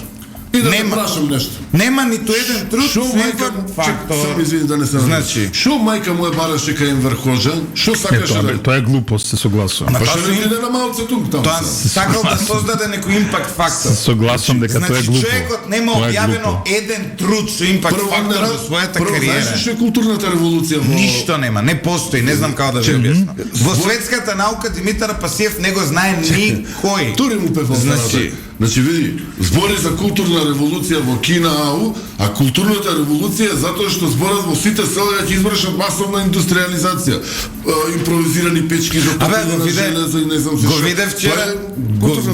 И да те прашам нешто. Нема ниту еден труд со импакт фактор. Само извини да не се Значи, шо мајка му е бараше кај Енвер Ходжа? Шо сакаше да... Тоа е глупост, се согласувам. Па што не иде на малце тук таму? Тоа сакал да создаде некој импакт фактор. Согласувам дека тоа е Значи, глупо. човекот нема објавено еден труд со импакт фактор во својата кариера. Знаеш што е културната револуција во... Ништо нема, не постои, не знам како да ви објаснам. Во светската наука Димитар Апасиев не го знае никој. Тури му певал. Значи види, збори за културна револуција во Кина АУ, а културната револуција е затоа што зборат во сите села ќе извршат масовна индустриализација, импровизирани печки за топење на железо и не знам се што.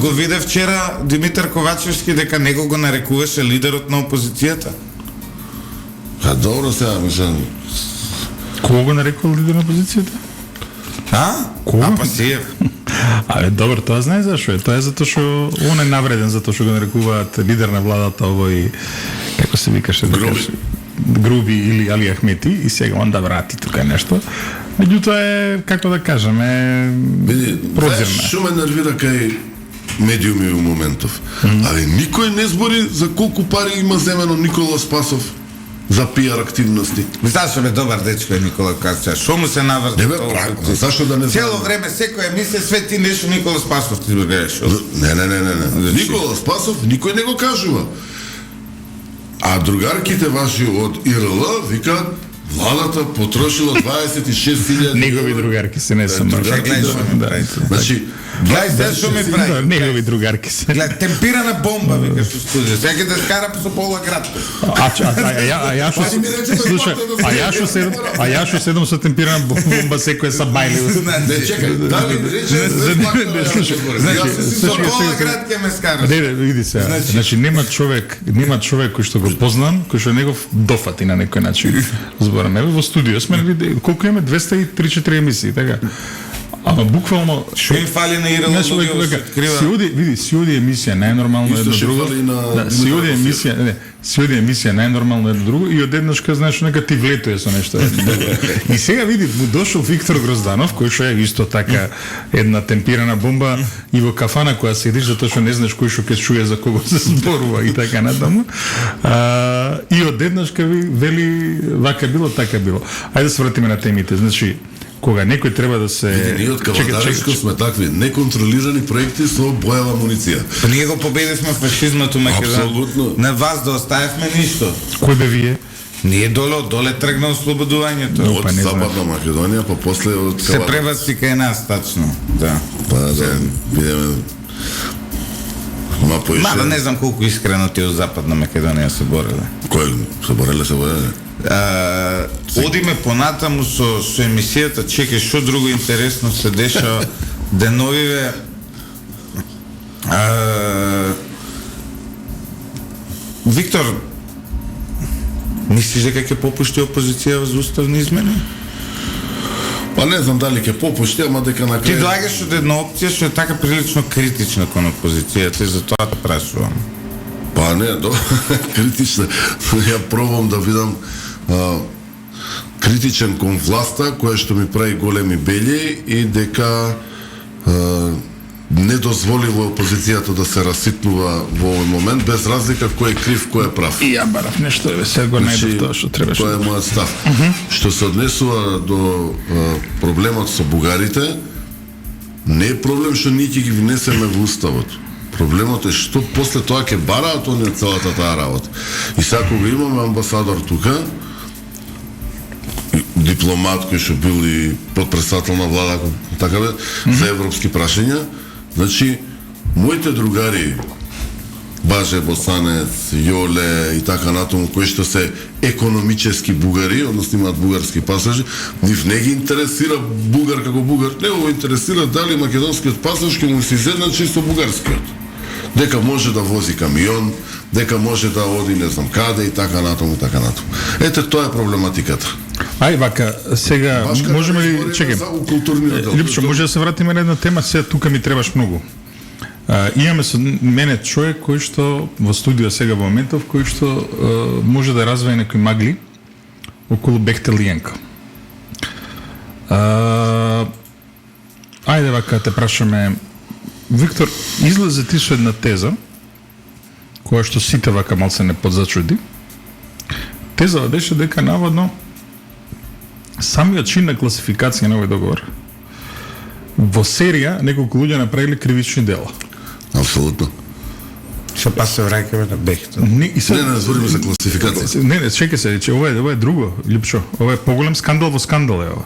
Го виде вчера Димитар Ковачевски дека него го нарекуваше лидерот на опозицијата. А добро сега, мислам. Кого го нарекува лидер на опозицијата? Апасиев. Але добро, тоа знае зашо е. Тоа е затоа што он е навреден, затоа што го нарекуваат лидер на владата овој, како се викаше, Груби или Али Ахмети, и сега он да врати тука нешто. Меѓутоа е, како да кажем, прозирна. Шо ме нервира кај медиуми во моментов. Але никој не збори за колку пари има земено Никола Спасов за пиар активности. Зашо бе добар дечко е Никола Кација. Шо му се наврти? Не бе, правилно. Зашо да не знам? Цело време секоја емисија све ти нешто Никола Спасов ти береш. Не. Никола Спасов никој не го кажува. А другарките ваши од ИРЛ викаат владата потрошила 26.000 негови другарки се, не само. Значи, гледај што ми прави. Негови другарки се. Гледај, темпирана бомба викаш во студио. Сега ќе да скара со пола град. Ја што седам со темпирана бомба секој са бајли. Не, чекај, да ми рече, Со пола град ќе ме скараш. Види се. Значи нема човек кој што го познам, кој што негов дофати на некој начин. Зборам, во студио сме колку имаме 203-4 емисии, така. Ама буквално што им фали на ИРЛ луѓе се открива. Си оди емисија најнормално едно друго. Си оди емисија најнормално едно друго и одеднаш ка знаеш нека ти влетуе со нешто. И сега види му дошол Виктор Грозданов кој што е исто така една темпирана бомба и во кафана која седиш затоа што не знаеш кој што ќе чуе за кого се зборува и така натаму. И одеднаш ка вели вака било, така било. Ајде да се вратиме на темите. Значи кога некој треба да се... Ние од Кавадаревско сме такви неконтролирани проекти со боева муниција. Па ние го победивме фашизмот у Македонија. Апсолутно. На вас да оставивме ништо. Кој бе вие? Ние доле тргна ослободувањето. Од Западна Македонија, па после од се пребаси кај нас, тачно. Да. Па да видиме. Мада не знам колку искрено ти од Западна Македонија се бореле. Кој се бореле? Одиме понатаму со емисијата, чекај што друго интересно се деша деновиве. Виктор, мислиш дека ќе попушти опозиција за уставни измени? Па не знам дали ќе попушти, ама дека на крај... Ти доаѓаш од една опција што е така прилично критична кон опозицијата и затоа те прашувам. Па не, критична. Ја пробам да видам критичен кон власта, која што ми прави големи бели и дека не дозволи во опозицијата да се раситнува во овој момент, без разлика кој е крив, кој е прав. И ја барав нешто, сега го најдов тоа што требаше. Тоа е мојот став. Што се однесува до проблемот со бугарите, не е проблем што ние ќе ги внесеме во уставот. Проблемот е што после тоа ќе бараат они од целата таа работа. И сега кога имаме амбасадор тука, дипломат кој што бил и подпредседател на влада, така бе, за европски прашања, значи моите другари Баже Босанец, Јоле и така натаму, кои што се економически бугари, односно имаат бугарски пасажи, нив не ги интересира бугар како бугар, не го интересира дали македонскиот пасаж ќе му се изедначи со бугарскиот. Дека може да вози камион, дека може да оди не знам каде и така натаму, така натаму. Ете, тоа е проблематиката. Ај вака, сега можеме ли, чекај. Липчо, може да се вратиме на една тема, сега тука ми требаш многу. Имаме со мене човек кој што во студио сега во моментов, кој што може да развие некои магли околу Бехтелиенко. Ајде вака те прашаме, Виктор, излезе ти со една теза која што сите вака малце не подзачуди. Теза беше дека наводно самиот чин на класификација на овој договор во серија неколку луѓе направиле кривични дела. Апсолутно. Се па се враќаме на Бехтел. Не збориме за класификација. Не, чекај се, че ова е друго, Липчо. Ова е поголем скандал во скандал е ова.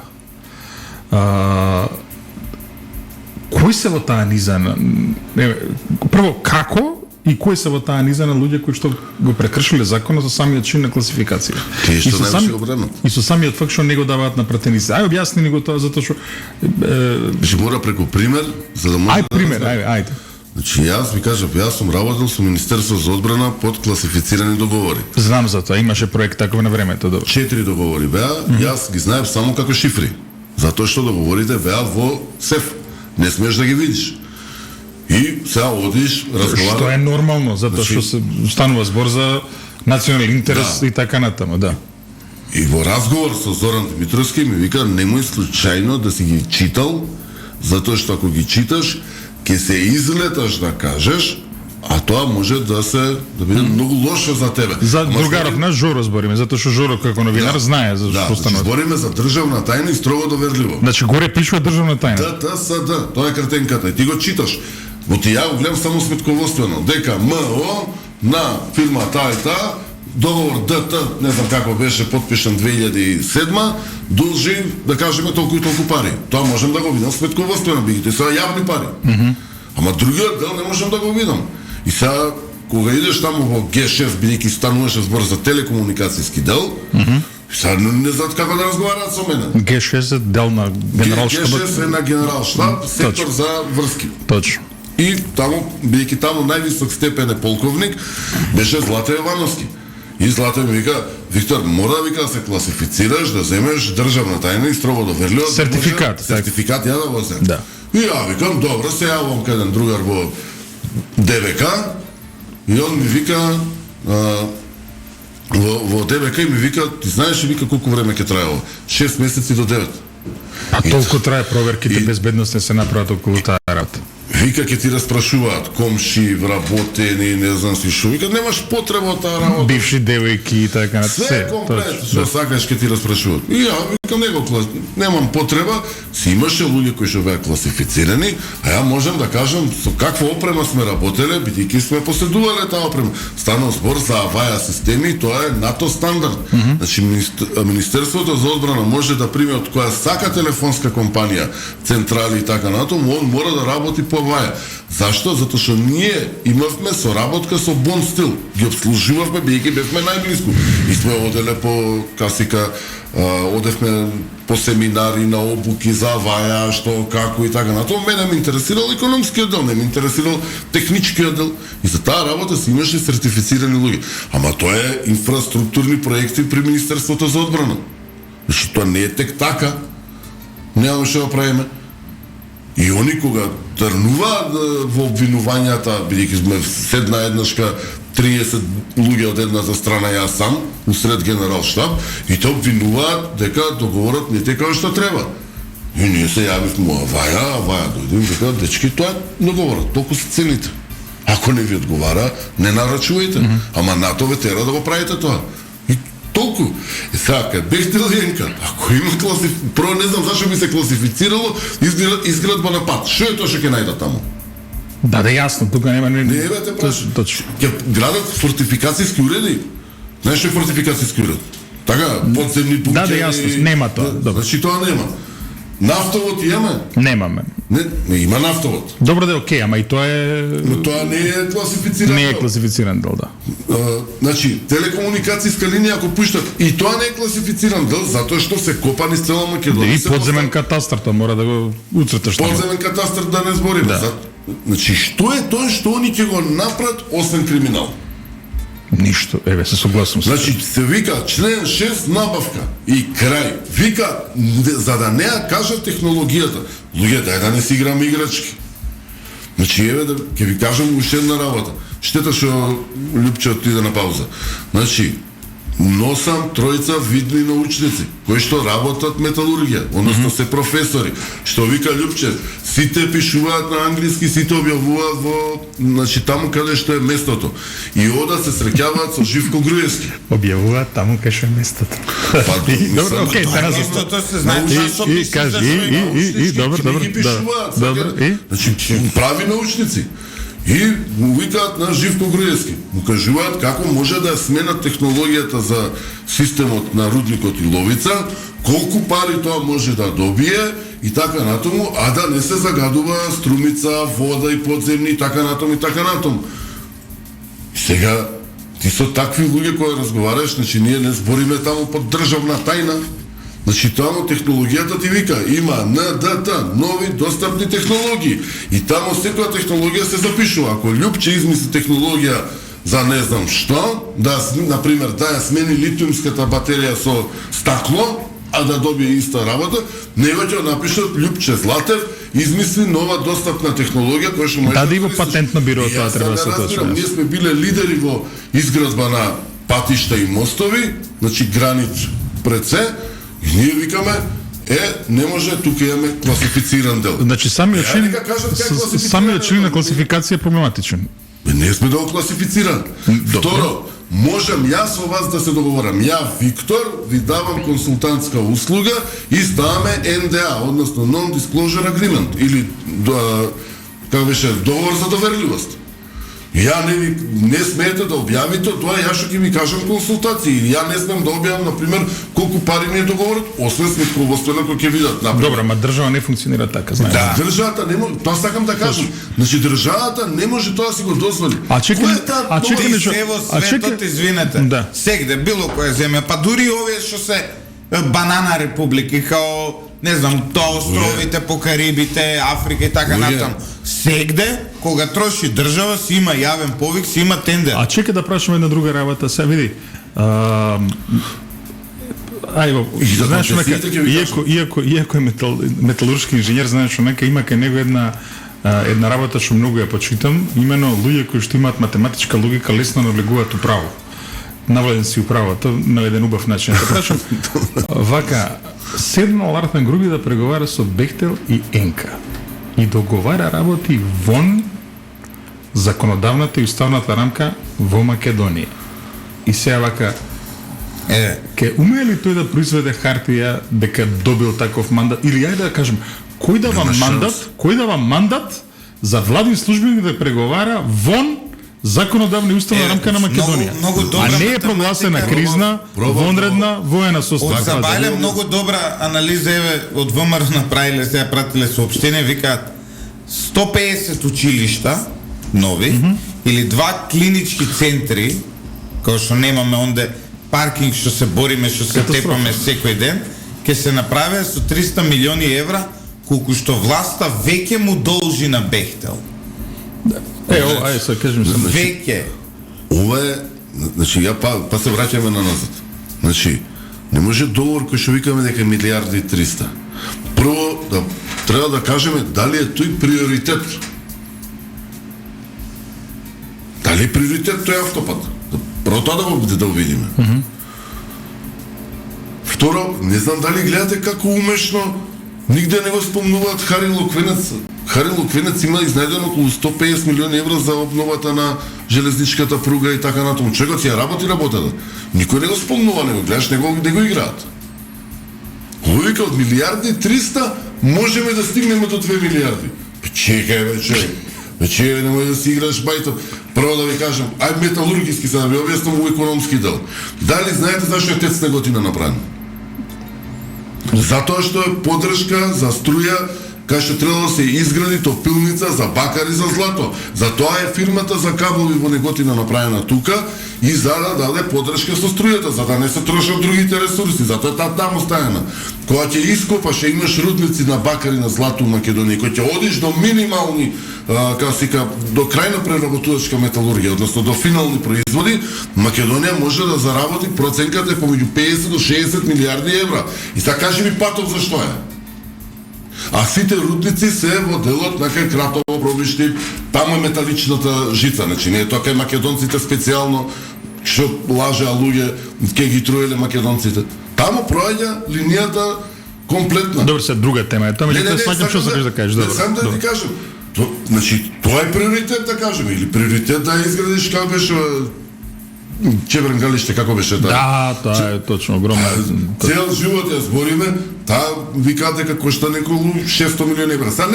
Кои се во таа низа на... Прво, како и кои се во таа низа на луѓе кои што го прекршиле законот со самиот чин на класификација? Тие што највише го бранат. И со самиот факт што не го даваат на пратеници. Ај објасни ни го тоа затоа што Беше мора преку пример за да може. Ај пример, ајде. Значи јас ви кажав, јас сум работел со Министерство за одбрана под класифицирани договори. Знам за тоа, имаше проект таков на времето, добро. 4 договори беа, јас ги знаев само како шифри. Затоа што договорите беа во сеф. Не смееш да ги видиш. И сега одиш, разговараш. Што е нормално, затоа што се станува збор за национален интерес и така натаму, да. И во разговор со Зоран Димитровски ми вика, немој случајно да си ги читал, затоа што ако ги читаш, ќе се излеташ да кажеш, а тоа може да биде многу лошо за тебе. За другаров наш Жоро збориме, затоа што Жоро како новинар знае за што станува. Да, збориме за државна тајна и строго доверливо. Значи горе пишува државна тајна. ДТСД, тоа е картенката и ти го читаш. Во ти ја го гледам само сметководствено, дека МО на фирма таа и таа, договор ДТ, не знам како беше подпишан 2007, должи да кажеме толку и толку пари. Тоа можем да го видам сметководствено, бидите се јавни пари. Ама другиот дел не можем да го видам. И сега, кога идеш таму во Г6, бидејќи стануваше збор за телекомуникацијски дел, сега не знаат како да разговараат со мене. Г6 е дел на генерал штаб. Г6 е на генерал штаб, сектор за врски. Точно. И таму, бидејќи таму највисок степен е полковник, беше Злате Јовановски. И Злате ми вика, Виктор, мора да се класифицираш, да земеш државна тајна и строго доверливо. Сертификат. Сертификат ја да го земеш. Да. И ја викам, добро, се јавам кај еден другар во ДВК и он ми вика во ДВК и ми вика, ти знаеш ли вика колку време ќе траело? 6 месеци до 9. А толку трае проверките безбедносни се направат околу таа работа. Вика ќе ти распрашуваат комши, вработени, не знам си шо. Вика немаш потреба од таа работа. Бивши девојки и така на се комплет, што сакаш ќе ти распрашуваат. И ја викам немам потреба, си имаше луѓе кои што беа класифицирани, а ја можам да кажам со каква опрема сме работеле, бидејќи сме поседувале таа опрема. Станал збор за аваја системи, тоа е НАТО стандард. Значи Министерството за одбрана може да приме од која сака телефонска компанија, централи и така натаму, он мора да работи по аваја. Зашто? Затоа што ние имавме соработка со Бон Стил. Ги обслужувавме, бидејќи бевме најблиску. И сме оделе по касика, одевме по семинари на обуки за аваја, што, како и така натаму. Мене ме интересирал економскиот дел, не ме интересирал техничкиот дел. И за таа работа се имаше сертифицирани луѓе. Ама тоа е инфраструктурни проекти при Министерството за одбрана. Значи тоа не е тек така. Немаме што да правиме. И они кога трнуваат во обвинувањата, бидејќи сме седна еднашка 30 луѓе од едната страна, јас сам, усред генерал штаб, и те обвинуваат дека договорот не тека што треба. И ние се јавивме, ваја, дојдем, вика, дечки, тоа е договорот, толку се цените. Ако не ви одговара, не нарачувајте. Ама НАТО ве тера да го правите тоа. И толку. И сега, кај Бехтел и Енка, ако има прво не знам зашо би се класифицирало изградба на пат. Што е тоа што ќе најдат таму? Да, јасно, тука нема Не бе те прашам. Точно. Ќе градат фортификацијски уреди. Знаеш што е фортификацијски уред? Така, подземни бункери. Да, јасно, нема тоа. Добро. Значи тоа нема. Нафтовод имаме? Немаме. Не, има нафтовод. Добро да е окей, ама и тоа е Но тоа не е класифицирано. не е класифициран дел, да. Значи, телекомуникацијска линија ако пуштат, и тоа не е класифициран дел, затоа што се копа низ цела Македонија. И подземен катастар, тоа мора да го уцрташ. Подземен катастар да не збориме. Да. Значи, што е тоа што они ќе го направат освен криминал? Ништо, еве, се согласувам. Значи, се вика член 6 набавка и крај. Вика, за да не ја кажат технологијата. Луѓе, дај да не си играме играчки. Значи, еве, да, ќе ви кажам уште една работа. Штета што Лјупче отиде на пауза. Значи, носам тројца видни научници, кои што работат металургија, односно се професори. Што вика Лјупче, сите пишуваат на англиски, сите објавуваат во, значи, таму каде што е местото. И ода се среќаваат со Живко Груевски. Објавуваат таму кај што е местото. Добро, окей, сега за Местото се знае и кажи, и добро, Книги пишуваат, добро, и значи, прави научници. И му викаат на Живко Груевски. Му кажуваат како може да ја сменат технологијата за системот на рудникот и Ловица, колку пари тоа може да добие и така натаму, а да не се загадува струмица, вода и подземни и така натаму и така натаму. И сега ти со такви луѓе кои разговараш, значи ние не збориме таму под државна тајна. Значи таму технологијата ти вика, има НДТ, нови достапни технологии. И таму секоја технологија се запишува. Ако Лјупче измисли технологија за не знам што, да, например, да ја смени литиумската батерија со стакло, а да добие иста работа, него ќе напишат Лјупче Златев измисли нова достапна технологија која што може да и во патентно биро И тоа јас треба да не се разбирам, точи. ние сме биле лидери во изградба на патишта и мостови, значи гранит пред се, и ние викаме, не може, тука имаме класифициран дел. Значи самиот Ја член нека кажат како класифициран самиот член на дел. класификација е проблематичен. Не сме да го класифициран. Второ, можам јас со вас да се договорам. Ја, Виктор, ви давам консултантска услуга и ставаме НДА, односно Non-Disclosure Agreement, или како беше, договор за доверливост. Ја не смеете да објавите тоа, ја што ќе ми кажам консултации. Или ја не смем да објавам, например, колку пари ми е договорот, освен сметковоствено кој ќе видат. Добро, ама држава не функционира така, знаеш. Да. Државата не може, тоа сакам да кажам. Значи државата не може тоа да си го дозволи. А чекай, Кој е таа а чекай, договор? нешто- Се во а светот, чекай- извинете, Да. сегде, било која земја, па дури овие што се банана републики, као, не знам, тоа островите по Карибите, Африка и така Луѓе. натаму. Сегде, кога троши држава, си има јавен повик, си има тендер. А чекай да прашам една друга работа, се види. Ајде, за знаеш нека, концесиите ќе ви иако е металуршки инженер, знаеш нека има кај него една работа што многу ја почитам, имено луѓе кои што имаат математичка логика лесно навлегуваат у право. Навледен си у правото на еден убав начин. Да прашам, вака, седнал Артан Груби да преговара со Бехтел и Енка и договара работи вон законодавната и уставната рамка во Македонија. И сега вака, ке умее ли тој да произведе хартија дека добил таков мандат, или ајде да кажем, кој дава мандат за владин службеник да преговара вон законодавна и уставна рамка на Македонија? Многу добра а не е математика. прогласена кризна, вонредна воена Од состојба. Забајле многу добра анализа, еве, од ВМРО направиле, сега пратиле соопштение, викаат 150 училишта нови или 2 клинички центри, кои што немаме онде паркинг што се бориме, што се тепаме секој ден, ќе се направи со 300 милиони евра, колку што власта веќе му должи на Бехтел. Ајде се кажем се. Веќе. Ова е, значи, ја па се враќаме на назад. Значи, не може договор кој што викаме дека е милиарди и 300. Прво, треба да кажеме дали е тој приоритет. Дали е приоритет тој автопат? Прво тоа да го видиме. Второ, не знам дали гледате како умешно Нигде не го спомнуваат Хари Луквенец. Хари Луквенец има изнајдено околу 150 милиони евра за обновата на железничката пруга и така натаму. Човекот си ја работи работата. Никој не го спомнува, не го гледаш, не го играат. Кој вика од милиарди 300 можеме да стигнеме до 2 милиарди. Чекај бе, човек. Вече не може да си играш бајто. Прво да ви кажам, ај металургиски се да ви објаснам во економски дел. Дали знаете зашто е ТЕЦ Неготина направен? Затоа што е подршка за струја кај што треба да се изгради топилница за бакари за злато. Затоа е фирмата за каблови во Неготина направена тука и за да даде подршка со струјата, за да не се трошат другите ресурси. Затоа е таму оставена. Кога ќе ископаш, имаш рудници на бакари на злато во Македонија, кој ќе одиш до минимални како се ка, до крајна преработувачка металургија, односно до финални производи, Македонија може да заработи, проценката е помеѓу 50 до 60 милиарди евра. И сега кажи ми патов зашто е. А сите рудници се во делот на кај Кратово, Пробишти, таму е металичната жица, значи не е тоа кај македонците специјално што лажеа луѓе, ке ги труеле македонците. Таму проаѓа линијата комплетна. Добро, се друга тема е тоа, меѓутоа сваќам што сакаш да кажеш, добро. Сам да ти кажам. Значи, тоа е приоритет да кажеме, или приоритет да изградиш како беше Чебренгалиште, како беше таа? Да, тоа е точно огромно. Цел живот ја збориме, таа викаат дека кошта неколку 600 милиони евра. Сега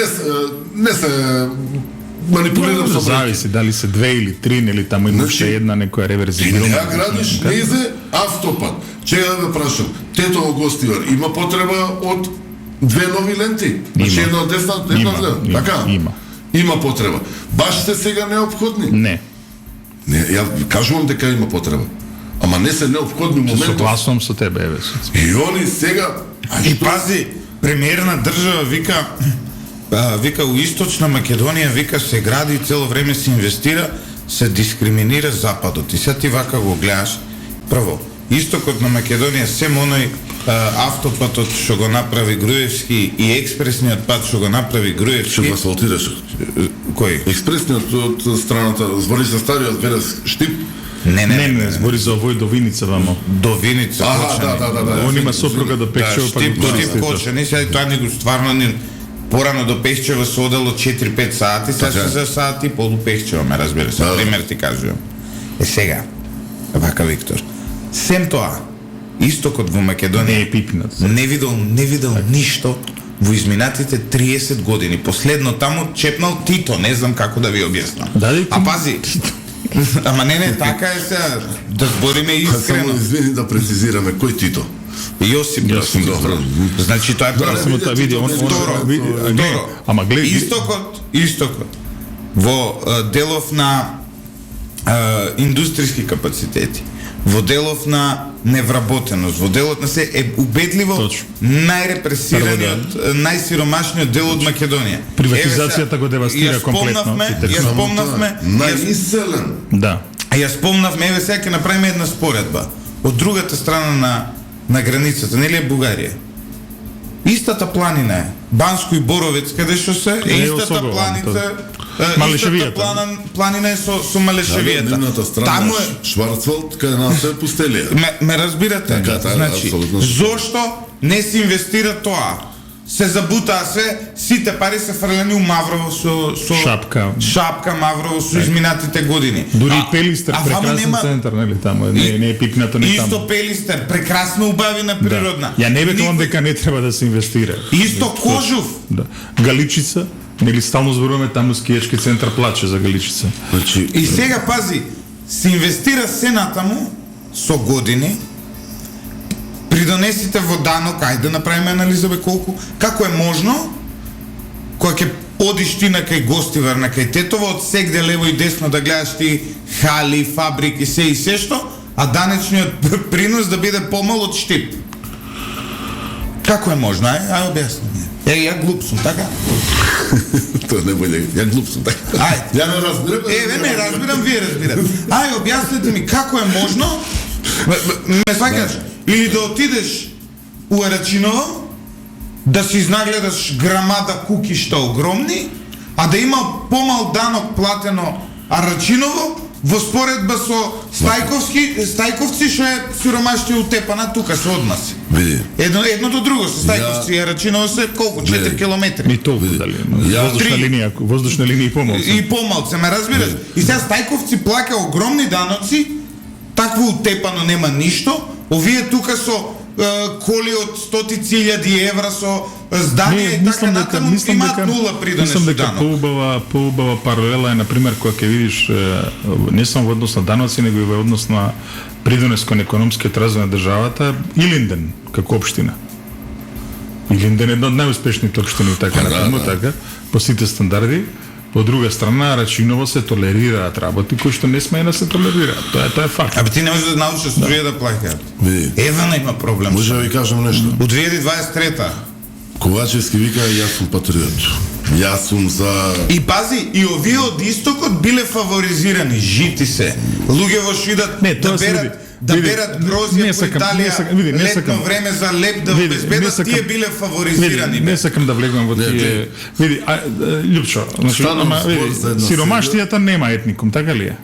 не се манипулирам со бројки. Зависи дали се 2 или 3, нели таму има уште една некоја реверзивна. Ја градиш низе автопат. Чега да ме прашам, Тетово Гостивар има потреба од 2 нови ленти? Значи една од десна, една од лева. Така? Има потреба. Баш се сега неопходни? Не. Не, ја кажувам дека има потреба. Ама не се неопходни моменти. Согласувам со тебе, еве. И они сега... И пази, премиерна држава вика у Источна Македонија, вика се гради, цело време се инвестира, се дискриминира Западот. И сега ти вака го гледаш, прво, Истокот на Македонија, сем оној автопатот што го направи Груевски и експресниот пат што го направи Груевски. Што го асфалтираше? Кој? Експресниот од страната, збори за стариот Верес Штип. Не, збори за овој до Виница вамо. До Виница. Да. Он има сопруга до Пекчево, па го користи тоа. Штип сега тоа него стварно не порано до Пехчево се одело 4-5 сати, сега се за сати пол до Пехчево, ме разбира се. Пример ти кажувам. Сега, вака Виктор, сем тоа, Истокот во Македонија не е пипнат. Не видел ништо во изминатите 30 години. Последно таму чепнал Тито, не знам како да ви објаснам. А пази, ама не, така е сега, да збориме искрено. Само извини да прецизираме, кој Тито? Јосип, добро. Значи тоа е прво. Само тоа види, Второ. Ама гледај, Истокот во делов на индустријски капацитети, во делов на невработеност, во делот на се е убедливо најрепресираниот, најсиромашниот дел од Македонија. Приватизацијата го девастира комплетно. Ја спомнавме, најиселен. Да. Ја спомнавме, еве сега ќе направиме една споредба. Од другата страна на границата, нели е Бугарија? Истата планина е. Банско и Боровец, каде што се, е истата планица. Истата планина е со Малешевијата. Таму е Шварцвалд, кај нас е пустелија. Ме разбирате? Значи, зошто не се инвестира тоа? Се забутаа се, сите пари се фрлени у Маврово со шапка Маврово со изминатите години. Дури Пелистер, прекрасен центар, нели таму, не е пипнато ни таму. Исто Пелистер, прекрасно убавина природна. Ја не викам дека не треба да се инвестира. Исто Кожув. Да. Галичица, нели стално зборуваме таму скијачки центар плаче за Галичица. И сега пази, се инвестира се натаму со години. Придонесите во данок, ајде да направиме анализа бе колку, како е можно кога ќе одиш ти на кај Гостивар, на кај Тетово, од сегде лево и десно да гледаш ти хали, фабрики, се и се што, а данечниот принос да биде помал од Штип. Како е можно, ај објасни ми. Ја глуп сум, така? Тоа не боле, ја глуп сум, така? Ајде. Ја не разбирам. Не разбирам, вие разбирам. Ај, објасните ми како е можно, ме сваќаш, или да отидеш у Арачиново, да си изнагледаш грамада кукишта огромни, а да има помал данок платено Арачиново, во споредба со Стајковци што е сиромаштија утепана тука со одмаси. Види. Едно до друго со Стајковци е рачино се колку 4 километри. Ми толку дали. Три. Воздушна линија и помалку. И помалце, ме разбираш? И сега Стајковци плака огромни даноци, такво утепано нема ништо, овие тука со коли од 100.000 евра со здание и така натаму имаат нула придонес мислам дека данок. поубава паралела е, например, кога ќе видиш не само во однос на даноци, него и во однос на придонес кон економскиот развој на државата, Илинден како општина. Илинден е една од најуспешните општини така натаму, така, по сите стандарди. По друга страна, рачиново се толерираат работи кои што не смее да се толерираат. Тоа е факт. Абе ти не можеш да научиш струја да плаќаат. Евана има проблем. Може да ви кажам нешто. Од 2023-та. Ковачевски вика, јас сум патриот. Јас сум за... И пази, и овие од истокот биле фаворизирани, жити се. Луѓе во што идат да берат грозија по Италија, летно време за леп да обезбедат, тие биле фаворизирани. Не сакам да влегувам во тие. Види, Љупчо, значи, сиромаштијата нема етникум, така ли е?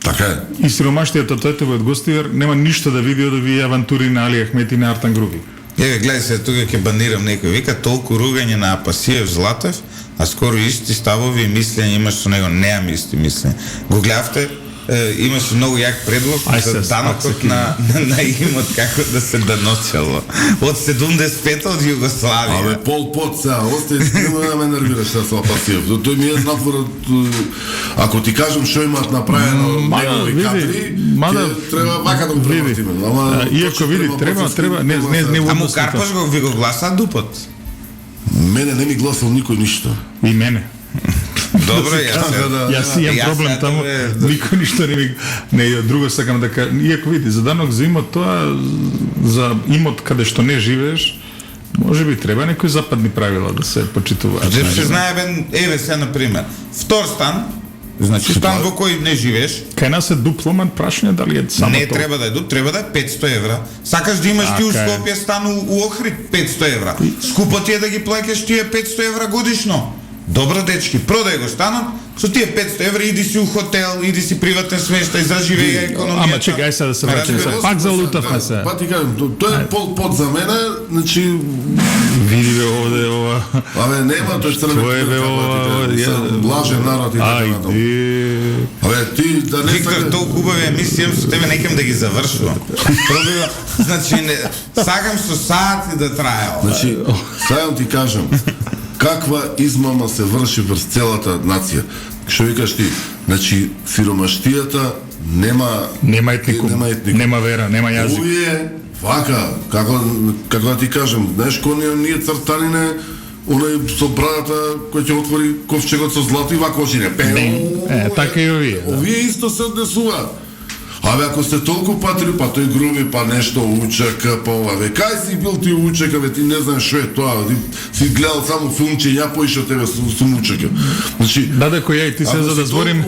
Така е. И сиромаштијата тој од Гостивар нема ништо да види од овие авантури на Али Ахмет и на Артан Груби. Еве, гледај се, тука ќе банирам некој. Вика, толку ругање на Апасиев Златев, а скоро исти ставови и мислења имаш со него. Неам исти мислења. Го гледавте, имаше многу јак предлог за данокот на имот, како да се даночело. Од 75 од Југославија. Абе, Пол Пот сега, нема да ме нервираш сега со Апасиев. Тој ми е надвор од... Ако ти кажам што имаат направено негови кадри, треба вака да го прематиме. Иако види, треба, не а му Карпаш ви го гласа дупот? Мене не ми гласал никој ништо. И мене. Добро, јас имам проблем таму, никој ништо не друго сакам да кажам. Иако види, за данок за имот тоа, за имот каде што не живееш, може би треба некои западни правила да се почитуваат. Се знае, еве се, например, втор стан, значи стан во кој не живееш. Кај нас е дупломан, прашање дали е само не треба да е треба да е 500 евра. Сакаш да имаш ти у Скопје стан у Охрид 500 евра. Скупо ти е да ги плаќаш тие 500 евра годишно. Добро, дечки, продај го станот, со тие 500 евра иди си у хотел, иди си приватен смештај, заживеја економијата. Ама чекај сега да се враќаме се. Пак залутавме се. Па ти кажам, тој е Пол Пот за мене, значи... Види бе овде ова... Абе, нема, тој црвен... Тој бе ова... Блажен народ и така натаму. Абе, ти да не... Виктор, толку убави емисија, со тебе некам да ги завршувам. Пробива, значи, сакам со сати да трае ова. Значи, сајам ти кажам, каква измама се врши врз целата нација. Што викаш ти? Значи, сиромаштијата нема етникум, нема вера, нема јазик. Овие, вака, како да ти кажам, знаеш кој ние цртанине, оној со брадата кој ќе отвори ковчегот со злато и вака очине. Така и овие. Овие исто се однесуваат. Абе, ако сте толку патриот, па тој Груби, па нешто УЧК, па ова, бе, кај си бил ти УЧК, бе, ти не знаеш што е тоа, си гледал само филмче, ја поише тебе сум УЧК. Значи, да, кој ја и ти се за да зборим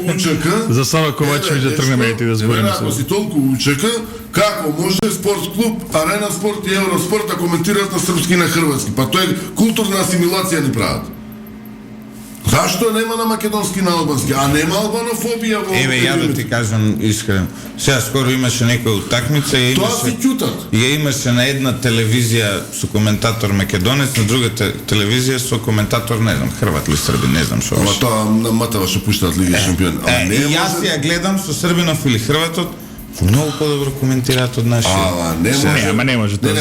за Сава Ковачевиќ да тргнеме и ти да зборим. Ако си толку УЧК, како може спорт клуб, Арена спорт и Евроспорт да коментираат на српски и на хрватски? Па тоа е културна асимилација ни прават. Зашто нема на македонски на албански, а нема албанофобија во... Еве, ја да ти кажам искрено. Сега скоро имаше некоја утакмица и тоа си ќутат. Ја имаше на една телевизија со коментатор македонец, на друга телевизија со коментатор, не знам, хрват ли србин, не знам што. Ама тоа на матава што пуштаат Лига шампион. И јас ја гледам со србинов или хрватот, многу подобро коментираат од наши. Ама не може тоа.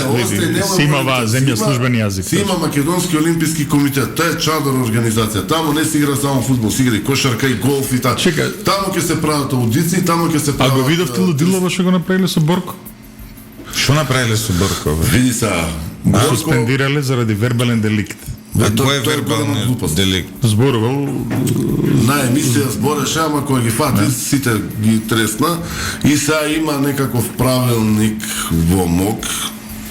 Си има земја службен јазик. Си има Македонски олимписки комитет, тоа е чадор организација. Таму не се игра само фудбал, се игра и кошарка и голф и така. Таму ќе се прават аудици, таму ќе се прават... А го видовте Лудилова што го направиле со Борко? Што направиле со Борко? Види се. Суспендирале заради вербален деликт. Кој е вербален деликт? Зборувал на емисија збореше, ама кој ги фати сите ги тресна и сега има некаков правилник во МОК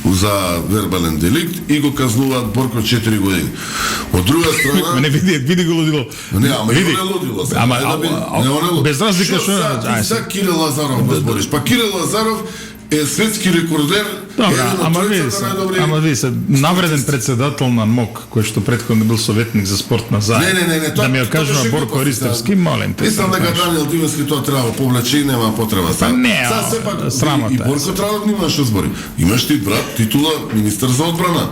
за вербален деликт и го казнуваат Борко 4 години. Од друга страна... Не види го Лудило. Не, ама и не Лудило. Ама без разлика што... За Кирил Лазаров го збориш. Па Кирил Лазаров е светски рекордер. Добра, ама види се, навреден председател на МОК, кој што претходно бил советник за спорт на ЗАЕ. Не, да ми ја кажува Борко Ристевски, молим те. Мислам дека Даниел Дивенски тоа треба повлече и нема потреба. Па не, срамота. И Борко треба да внимаваш што збори. Имаш ти брат титула министар за одбрана.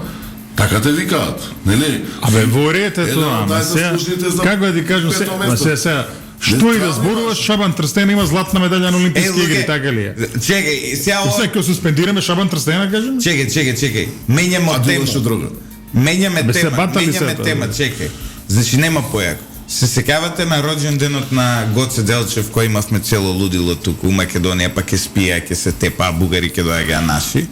Така те викаат, нели? Абе, ворете тоа, ама сега, како да ти кажам сега, што и да зборуваш, Шабан Трстен има златна медалја на Олимписки игри, така ли е? Чекај, сега Сега ќе суспендираме Шабан Трстена, кажем? Чекај. Менјаме тема. Што друго? Менјаме се тема, чекај. Значи нема појако. Се сеќавате на роѓенденот на Гоце Делчев, кој имавме цело лудило туку у Македонија, па ќе спија, ќе се тепа, бугари ќе доаѓаа наши.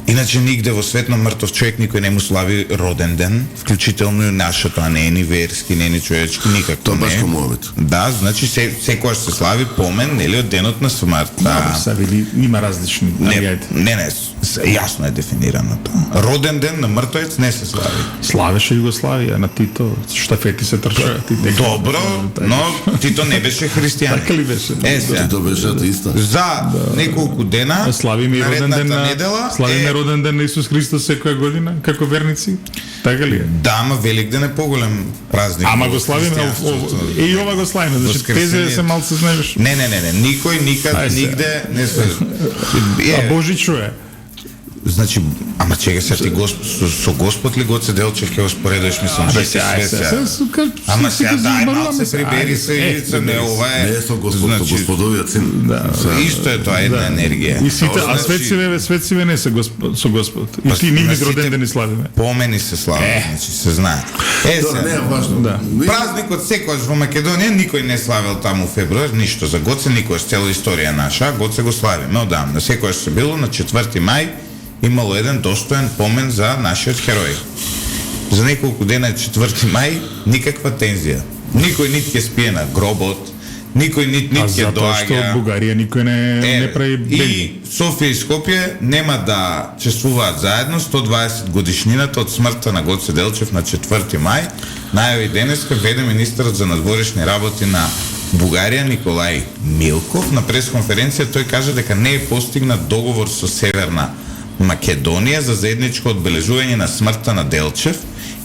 Иначе нигде во свет на мртов човек никој не му слави роден ден, вклучително и нашето, а не е ни верски, не е ни човечки, никакво Тоа не. баш Мохамед. Да, значи секојаш се слави помен, нели, од денот на смрт. Добро, са били, има различни. Не, јасно е дефинирано тоа. Роден ден на мртвец не се слави. Славеше Југославија на Тито, штафети се трчаат. Добро, но Тито не беше христијан. Така ли беше? Сега, Тито беше атеиста. за неколку дена, Славиме и роден ден на недела, Славиме роден ден на Исус Христос секоја година како верници. Така ли е? Да, ама Великден е поголем празник. Ама го славиме, и ова го славиме, значи тезе се малце знаеш. Не, никој никад нигде не се. А Божичо е. Значи, ама чека се ти со Господ ли Гоце Делчев ќе споредиш, мислам, Абе, че ама сега дај малце прибери се и не ова е. Не е со Господ, со Господовиот син. Исто е тоа една енергија. И сите, а светциве не се со Господ. И ти нивни роден ден славиме. Помени се слави, значи се знае. Тоа не е важно. Празникот секогаш во Македонија никој не славел таму февруар, ништо за Гоце, никој цела историја наша, Гоце го славиме одамна. Секогаш се било на 4 мај имало еден достоен помен за нашиот херој. За неколку дена е 4 мај, никаква тензија. Никој нит ќе спие на гробот, никој нит ќе доаѓа. Затоа што од Бугарија никој не прави бели. И Софија и Скопје нема да чествуваат заедно 120 годишнината од смртта на Гоце Делчев на 4 мај. Најави денеска веде министерот за надворешни работи на Бугарија Николај Милков на пресконференција тој кажа дека не е постигнат договор со Северна Македонија за заедничко одбележување на смртта на Делчев,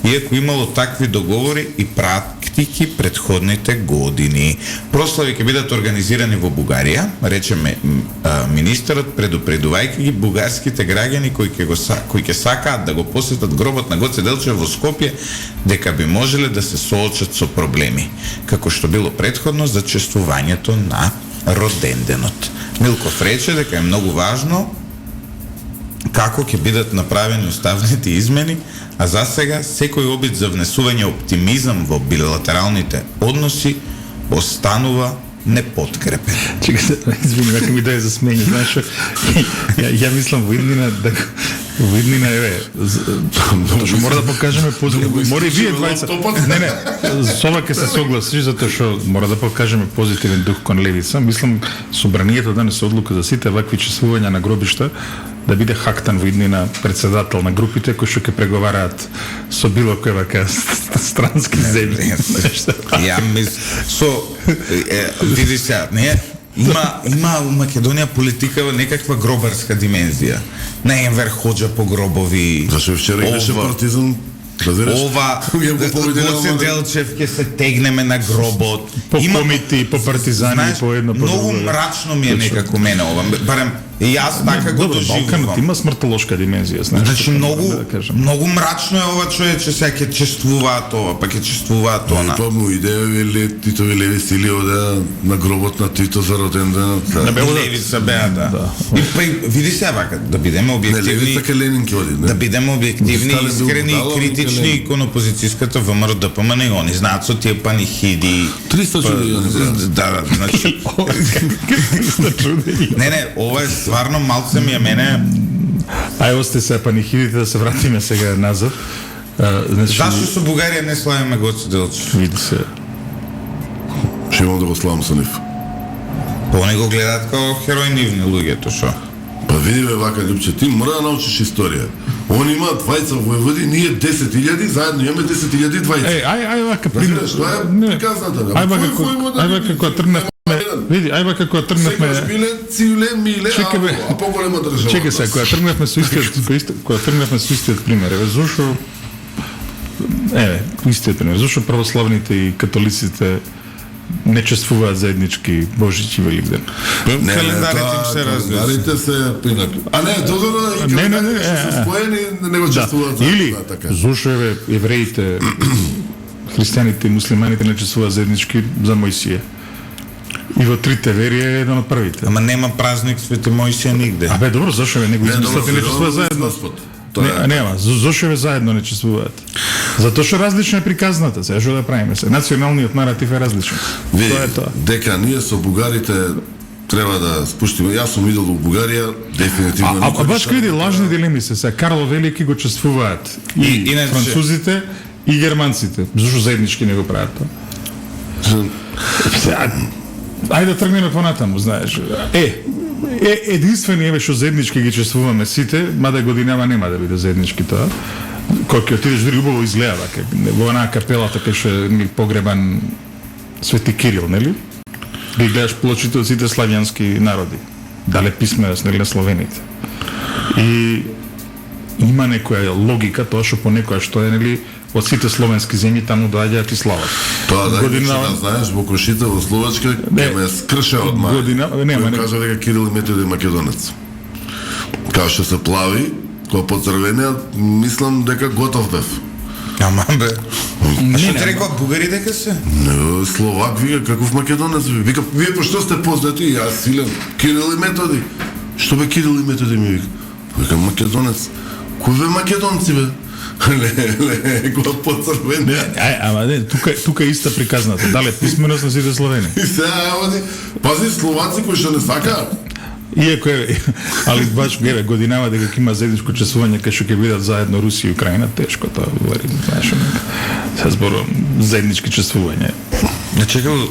иако имало такви договори и практики предходните години. Прослави ќе бидат организирани во Бугарија, речеме министерот, предупредувајќи ги бугарските граѓани кои ќе сакаат да го посетат гробот на Гоце Делчев во Скопје, дека би можеле да се соочат со проблеми, како што било претходно за чествувањето на роденденот. Милков рече дека е многу важно како ќе бидат направени уставните измени, а за сега секој обид за внесување оптимизам во билатералните односи останува непоткрепен. Чекайте, извини, вака ми даде за смење, знаеш, ја мислам во иднина, што мора да покажеме позитивен. Мора и вие двајца. Не, со ова ќе се согласиш затоа што мора да покажеме позитивен дух кон левица. Мислам собранието данес одлука за сите вакви чествувања на гробишта да биде хактан во иднина председател на групите кои што ќе преговараат со било кој вака странски земји. Ја види се, не има у Македонија политика во некаква гробарска димензија. На Енвер ходжа по гробови. Зашто вчера беше партизан? Ова Гоце Делчев ќе се тегнеме на гробот. По комити, по партизани, по едно по друго. Многу мрачно ми е некако мене ова. Барем и јас така го доживувам. Балканот има смртолошка димензија, знаеш. Значи многу мрачно е ова човече, сега ќе чествуваат ова, па ќе чествуваат она. Тоа му идеја вели Титови леви стили ода на гробот на Тито за роден ден. Левица беа, да. И па види се вака, да бидеме објективни. Левица ке Ленин ќе оди, да бидеме објективни, искрени, критични кон опозицијската ВМРО ДПМН и они знаат со тие панихиди. 300 чуди. Да, значи 300 чуди. Не, ова е стварно малце ми е мене. Ај осте се панихидите да се вратиме сега назад. Значи, зашто со Бугарија не славиме Гоце Делчев? Види се. Ще имам да го славам со нив. Па они го гледаат како херој нивни луѓето, шо? Па види бе вака, Лјупче, ти мора да научиш историја. Они имаат двајца војводи, ние 10.000, заедно имаме 10.000 двајца. Ај вака пример. Тоа е приказната. Ај вака како тргнав Види, ајба како тргнавме. Секогаш биле цивле, миле, Чекай, бе. а поголема држава. Чекај се, кога тргнавме со истиот пример, зошто истиот пример, зошто православните и католиците не чествуваат заеднички Божич и Великден? Календарите им се различни. Календарите се пинак. А не, дозора и календарите се споени, не го чествуваат Или, така. зошто евреите, христијаните и муслиманите не чествуваат заеднички за Мојсија? И во трите вери е еден од првите. Ама нема празник Свети Мојсија нигде. Абе, добро, зашо не го измислат и не чествуваат заедно? Нема, зашо заедно не чествуваат? Затоа што различна е приказната, сега што да правиме се. Националниот наратив е различен. Тоа е тоа. Дека ние со бугарите треба да спуштиме. Јас сум идол во Бугарија, дефинитивно. А баш види лажни дилеми се, сега Карло Велики го чествуваат и французите и германците. Зашо заеднички не го прават тоа? Ајде да тргнеме понатаму, знаеш. Единствени што заеднички ги чествуваме сите, мада годинава нема да биде заеднички тоа. Кога ќе отидеш дури убаво изгледа, во онаа капелата кај што е погребан Свети Кирил, нели? Ги гледаш плочите од сите славјански народи. Дале писменост, нели, на словените. И има некоја логика тоа што понекоја што е, нели, од сите словенски земји таму доаѓаат и слават. Тоа да знаеш, во Крушите во Словачка ќе ме скрше од мај. Нема, кажа дека Кирил и Методи е македонец. Као што се плави, кога поцрвенеа, мислам дека готов бев. Ама бе. А што ти рекоа бугари дека се? Не, Словак вика каков македонец бе. Вика, вие по што сте познати? Јас Силен, Кирил и Методи. Што бе Кирил и Методи ми вика? Вика македонец. Кој бе македонци бе? Ле, кога поцрвенеа. Ама не, тука е иста приказната. Дале писменост на сите словени. И сега, пази словаци кои што не сакаат. Иако е, али баш годинава дека ќе има заедничко чествување кај што ќе бидат заедно Русија и Украина, тешко тоа говори, знаеш, се зборувам заеднички чествување. Чекам,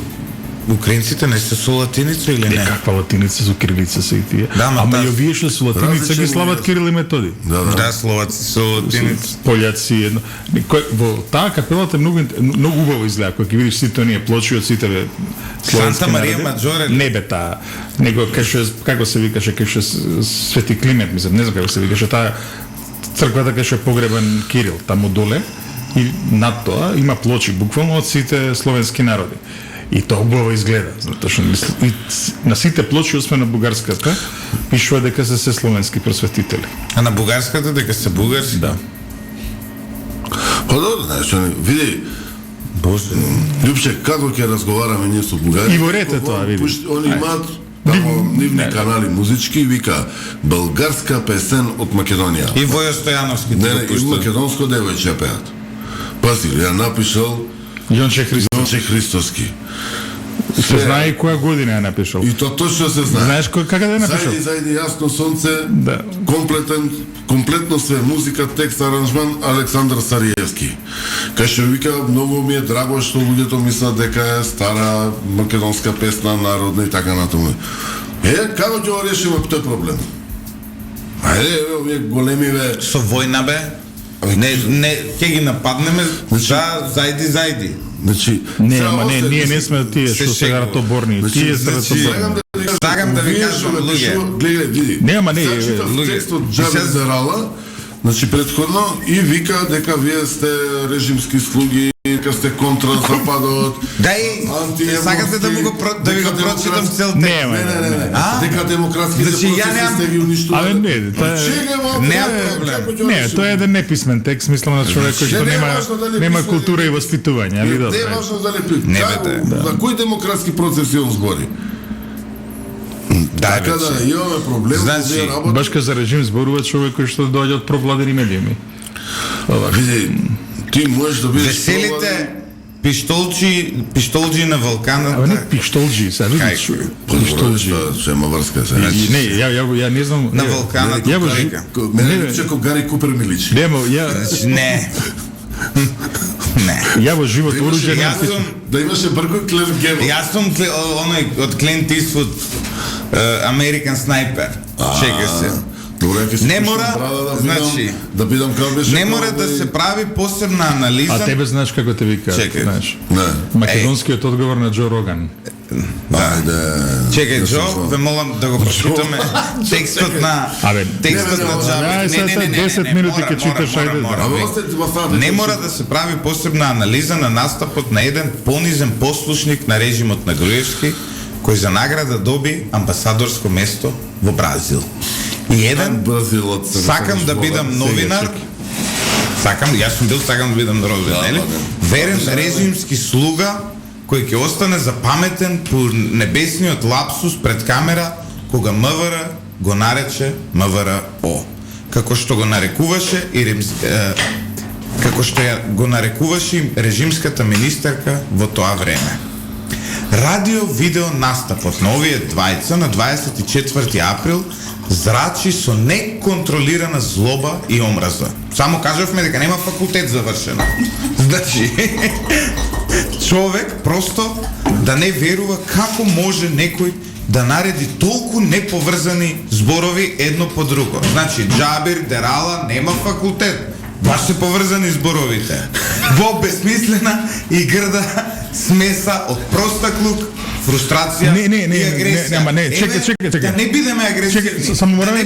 украинците не се со латиница или не? Каква латиница со кирилица се и тие? Да, ама и овие што со латиница ги слават Кирил и Методи. Да, словаци со латиница. Пољаци едно. Во таа капелата многу убаво изгледа, кога ќе видиш сите оние плочи од сите Санта Марија Маджоре. Не бе таа. Него како се викаше, кај што Свети Климент, мислам, не знам како се викаше, таа црквата кај што е погребан Кирил, таму доле и над тоа има плочи буквално од сите словенски народи. И тоа убаво изгледа, затоа што на сите плочи, освен на бугарската, пишува дека се словенски просветители. А на бугарската дека се бугарски? Да. Па добро, знаеш, види, Лјупче, како ќе разговараме ние со бугари? И во ред е тоа, види. Они имаат нивни канали музички, вика Българска песен од Македонија. И Војо Стојановски. Не, и македонско девојче ја пеат. Пази, ја напишал Јонче Христоски. Се знае и која година ја напишал. И то точно се знае. Знаеш како ја напишал? Зајди јасно сонце, да. комплетно све музика, текст, аранжман Александар Сариевски. Кај што вика, многу ми е драго што луѓето мислат дека е стара македонска песна, народна и така натаму. Како ќе го решиме тој проблем? Ајде, овие големи бе. Со војна бе? Не, ќе ги нападнеме, зајди. Значи, ние не сме тие што се ратоборни. Тие се ратоборни. Сакам да ви кажам, луѓе. Гледај, види. Нема, не, текстот Джабер Зерала, значи предходно и вика дека вие сте режимски слуги, дека сте контра Западот. Дај, сакате да ви го прочитам цел текст. Не. Дека демократските процеси сте ги уништували. Абе не, нема проблем. Не, тоа е еден неписмен текст, мислам на човек кој што нема култура и воспитување. Не е важно дали за кои демократски процеси он збори. Така да имаме проблем. Значи, баш ка за режим зборува човек кој што доаѓа од провладени медиуми. Види, ти можеш да бидеш веселите пиштолџи на вулканот. А не пиштолџи, сега видиш. Пиштолџи. Шема врска се. Не, ја не знам. На вулканот. Мене личи како Гари Купер ми личи. Не. Ја во живот оружје да имаше бркој Клер Гебел. Јас сум оној од Клинт Иствуд, Американ снайпер. Чекај се. Не мора, значи, да бидам како беше. Не мора да се прави посебна анализа. А тебе знаеш како те вика, знаеш? Не. Македонскиот одговор на Џо Роган. Ајде. Чекај, Джо, ве молам да го прочитаме текстот на Абе, текстот на Ај, Джабир. сега 10 минути ќе читаш, ајде. Абе, остете во фата. Не мора да се прави посебна анализа на настапот на еден понизен послушник на режимот на Груевски, кој за награда доби амбасадорско место во Бразил. И еден Бразилот се сакам да бидам новинар. Јас сум бил сакам да бидам новинар, нели? Верен режимски слуга кој ќе остане запаметен по небесниот лапсус пред камера кога МВР го нарече МВР-о. Како што го нарекуваше го нарекуваше и режимската министерка во тоа време. Радио-видео настапот на овие двајца на 24 април зрачи со неконтролирана злоба и омраза. Само кажавме дека нема факултет завршено. Значи, човек просто да не верува како може некој да нареди толку неповрзани зборови едно по друго. Значи, Джабир Дерала нема факултет. Баш се поврзани зборовите. Во безсмислена и грда смеса од простаклук, фрустрација и агресија. Чекај. Да не бидеме агресивни. Чекај, само мораме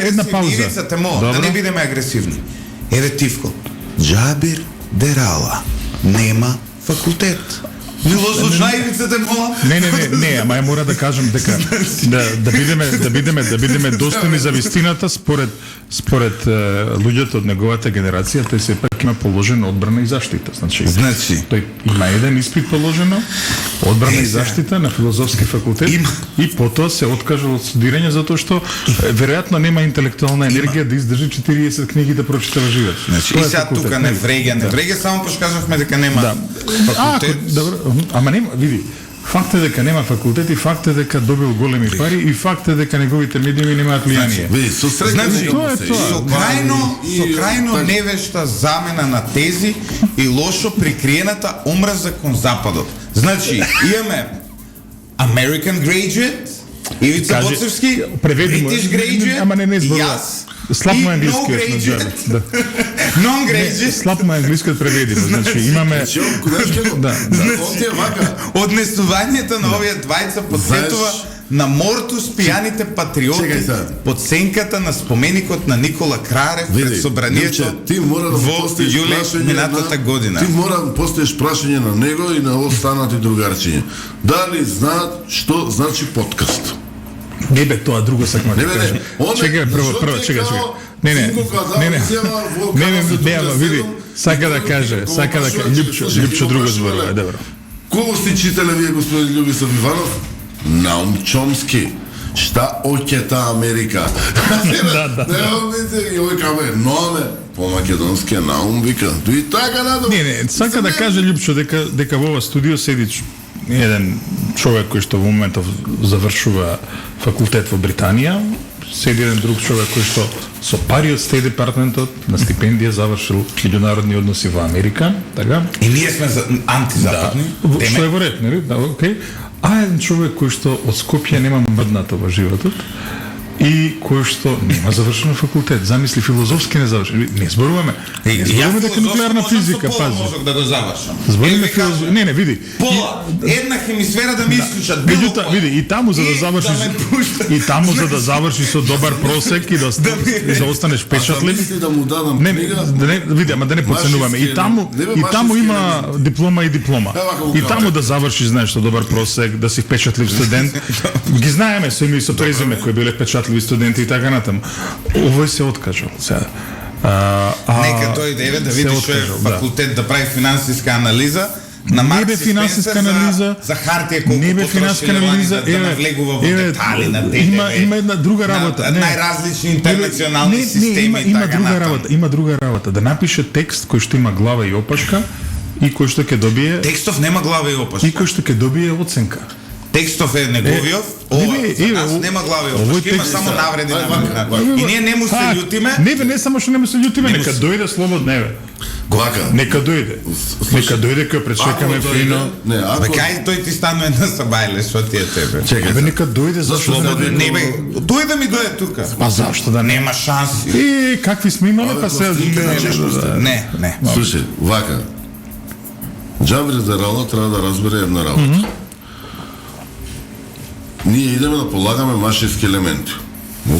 една пауза. Ивица те молам, да не бидеме агресивни. Еве Тивко. Джабир Дерала нема факултет. Милош Ивица те молам. Не, ама ја мора да кажам дека да бидеме достојни за вистината според луѓето од неговата генерација, тој сепак има положено одбрана и заштита. Значи тој има еден испит положено, одбрана и заштита на филозофски факултет и потоа се откажа од студирање затоа што веројатно нема интелектуална енергија да издржи 40 книги да прочита во живот. Значи, и сега тука не врега, само пошкажавме дека нема факултет. Ама нема, види, факт е дека нема факултет и факт е дека добил големи пари и факт е дека неговите медиуми немаат влијание. Види, со Значи, со крајно невешта замена на тези и лошо прикриената омраза кон Западот. Значи, имаме American graduate, Ивица Боцевски, British graduate, ама не зборува. Слаб му англискиот на Джабир. Non-graduate. Слаб му англискиот преведимо. Значи имаме однесувањето на овие двајца подсетува на Мортус пијаните патриоти под сенката на споменикот на Никола Крарев пред собранието во јуле минатата година. Ти мора да поставиш прашање на него и на останати другарчиња. Дали знаат што значи подкаст? Не бе, тоа друго сакам да кажам. Чекај, прво, чекај. Не, види, сака да каже, Љупчо друго зборува, добро. Кого сте читале вие, господин Љубисав Иванов? Наум Чомски. Шта оќета Америка? И овој каме, номе, по македонски Наум вика. И така надо. Не, сака да каже Љупчо дека во ова студио седи еден човек кој што во моментов завршува факултет во Британија, седи еден друг човек кој што со пари од Стейт департментот на стипендија завршил меѓународни односи во Америка, така? И ние сме антизападни. Што е во ред, нели? Да, окей. А еден човек кој што од Скопје нема мрднато во животот и кој што нема завршено факултет, замисли филозофски не завршен. Не зборуваме. Зборуваме дека нуклеарна физика, пази. Можев да го завршам. Зборуваме филозофски. Не, види. Пола, една хемисфера да ми исклучат. Меѓутоа, види, и таму за да завршиш со добар просек и да останеш печатлив. Да му дадам книга. Види, ама да не подценуваме. И таму има диплома и диплома. И таму да завршиш, знаеш, со добар просек, да си впечатлив студент. Ги знаеме со име и со презиме кои биле впечатливи студенти и така натаму. Овој се откажал сега. Нека дојде да видиш што е факултет да прави финансиска анализа. На не бе финансиска анализа, за хартија колку не бе финансиска анализа, да навлегува во детали на ДДВ. Има една друга работа. Најразлични интернационални системи и така натаму. Има друга работа. Да напише текст кој што има глава и опашка и кој што ќе добие текстов нема глава и опашка. И кој што ќе добие оценка. Текстов е неговиот, нас нема глави опашки, има само навреди на. И ние не му се љутиме. Не само што не му се љутиме, нека дојде слободно, Нека дојде. Нека дојде кога пречекаме фино. Бе кај тој ти станува една сабајле, што ти е тебе? Чекај, нека дојде зашто не бе. Тој да ми дојде тука. Па зашто да нема шанси. И какви сме имале па се Не. Слушај, вака. Джабир Дерала треба да разбере една работа. ние идеме да полагаме машински елементи.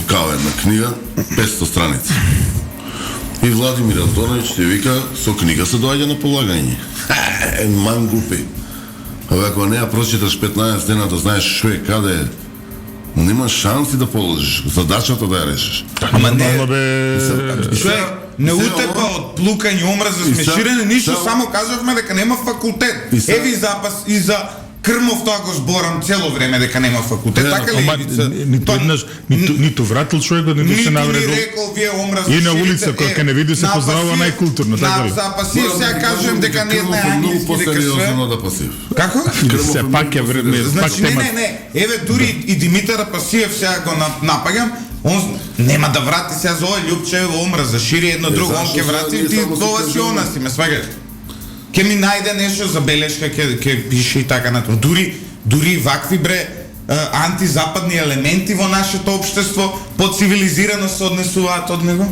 Као една книга, 500 страници. И Владимир Антонович ти вика, со книга се доаѓа на полагање. Ман глупи. Ако не ја прочиташ 15 дена да знаеш шо е, каде е, нема шанси да положиш, задачата да ја решиш. Ама не, бе... човек, не утепа од плукање, омраза, И смеширене, ништо, сега- само кажавме дека нема факултет. И сега- Еви запас и за Крмов тоа го зборам цело време дека нема факултет. Така ли, Ама Ивица? ниту Тоа- еднаш, ниту вратил човекот, ниту се Ниту ни навредил. рекол вие омраза. И на ширите, улица, кој ке не види, се на поздравува пасив- најкултурно, така ли? На пасив сега кажувам дека не знае Крмов е многу англиски дека по-сериозно све. да пасив. Како? Се пак е време, пак Значи, не, тема. не. Еве, дури и Димитар Пасиев сега го напагам, он нема да врати сега за овој Љупчево омраза, шири едно друго, он зашто ќе сега врати ние и ти само си тоа си кажуваме? она си, ме свагаш. Ке ми најде нешто забелешка, ке пише и така натаму. Дури вакви бре антизападни елементи во нашето општество поцивилизирано се однесуваат од него.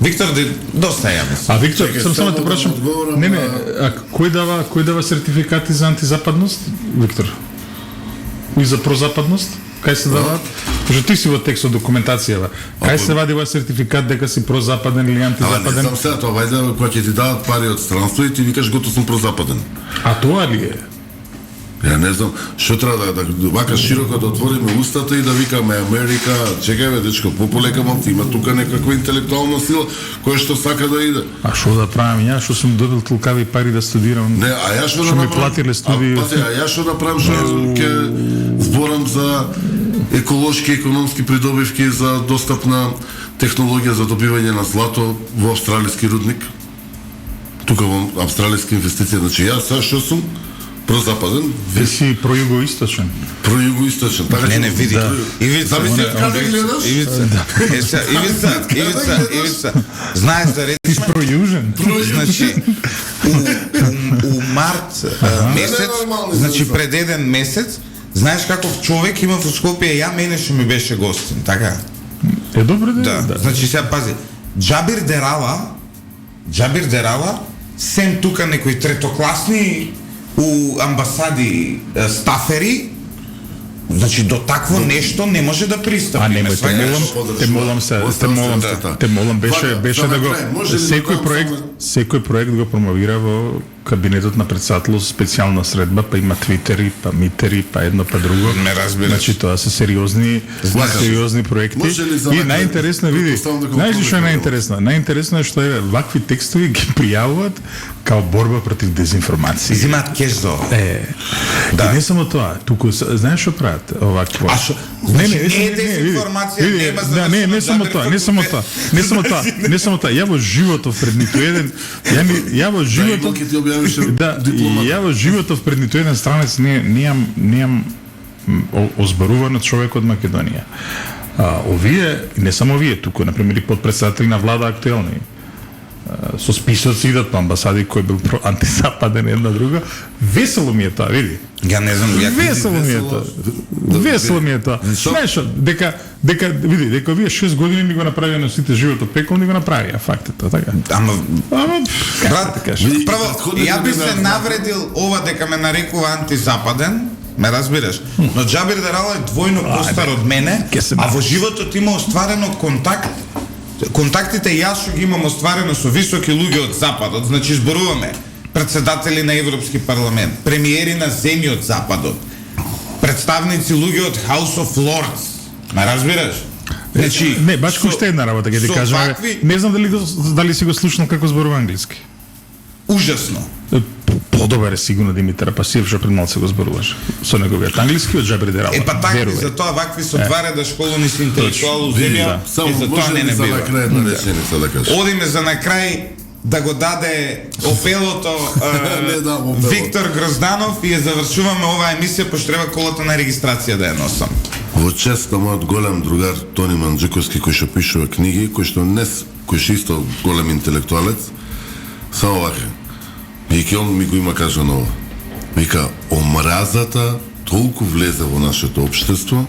Виктор, доста ја мислам. А Виктор, Чекай, само само те да прашам, одговорам не, на- а кој дава сертификати за антизападност, Виктор? И за прозападност? Кај се даваат? Пошто ти си во текст од документацијава. Кај се вади ова сертификат дека си прозападен или Ама не антизападен? знам сега тоа, вајде кога ќе ти дадат пари од странство и ти викаш готов сум прозападен. А тоа ли е? Ја не знам, што треба да вака широко да отвориме устата и да викаме Америка, чекај бе дечко, пополека малку, има тука некаква интелектуална сила која што сака да иде. А што да правам ја, што сум добил толкави пари да студирам? Не, а ја што Што да ми направам? платиле студии? А ја што да правам, што ќе зборам за еколошки, економски придобивки, за достапна технологија за добивање на злато во австралиски рудник. Тука во австралиска инвестиција, значи јас сега што сум прозападен, Ти си пројугоисточен. пројугоисточен. Така Не, ќе- не, види. Да. Ивица, Замисли каде гледаш? Ивица. Знаеш да Ти речеш, си пројужен. значи, у март месец, нормално, значи излеза. пред еден месец, знаеш каков човек има во Скопје, ја мене што ми беше гостин, така? Е добро Да, значи сега пази. Джабир Дерала, сем тука некои третокласни у амбасади стафери, значи до такво нешто не може да пристапи. А не, ме те сваѓаш? молам се, те молам беше да го секој проект го промовира во кабинетот на председател специјална средба, па има твитери, па митери, па едно па друго. Не разбираш. Значи тоа се сериозни проекти. Може ли за И вака- најинтересно види, Предпоставам дека го знаеш ли што е пробиваме? најинтересно? Најинтересно е што е вакви текстови ги пријавуваат као борба против дезинформација. Зимаат кеш за ова. Да. И не само тоа, туку знаеш што прават овакво. А шо? Значи, не е дезинформација, нема да, не само Джабир тоа, не само тоа, не само тоа. Ја во животов пред ниту еден, ја во животов Ке ти објавише да, дипломата. ја во животов пред ниту еден странец неам озборуван човек од Македонија. Овие, не само овие, туку, например, и подпредседатели на влада актуелни, со списоци идат по амбасади кој бил антизападен една друга. Весело ми е тоа, види. Ја не знам, ја Весело ми е тоа. Весело ми е тоа. Знаеш, што, дека види, дека овие 6 години ни го направија на сите животот пекол, ни го направија, факт е тоа, така. Ама Ама, брат, Види, прво, претходните ја би се години- навредил ова дека ме нарекува антизападен, ме разбираш, но Джабир Дерала е двојно постар од мене, ке се а во животот има остварено контактите јас што ги имам остварено со високи луѓе од Западот, значи зборуваме председатели на Европски парламент, премиери на земји од Западот, представници луѓе од House of Lords, ме разбираш? Значи, не, баш кој уште една работа ќе ти со кажам. вакви- Не знам дали си го слушнал како зборува англиски. ужасно. Подобар е сигурно Димитар Пасиев, што пред малце го зборуваш. Со неговиот англиски од Джабир Дерала. Па така, Верувај. за тоа вакви со два реда школни си интелектуал земја, Само и за тоа може не ли не за бива. на крај една реченица да кажеш? Одиме за на крај да го даде опелото Не дам опело. Виктор Грозданов и ја завршуваме оваа емисија, пошто треба колата на регистрација да ја носам. Во чест на мојот голем другар Тони Манџиковски, кој што пишува книги, кој што исто голем интелектуалец, само вака. И ке он ми го има кажано ова. Вика, омразата толку влезе во нашето општество,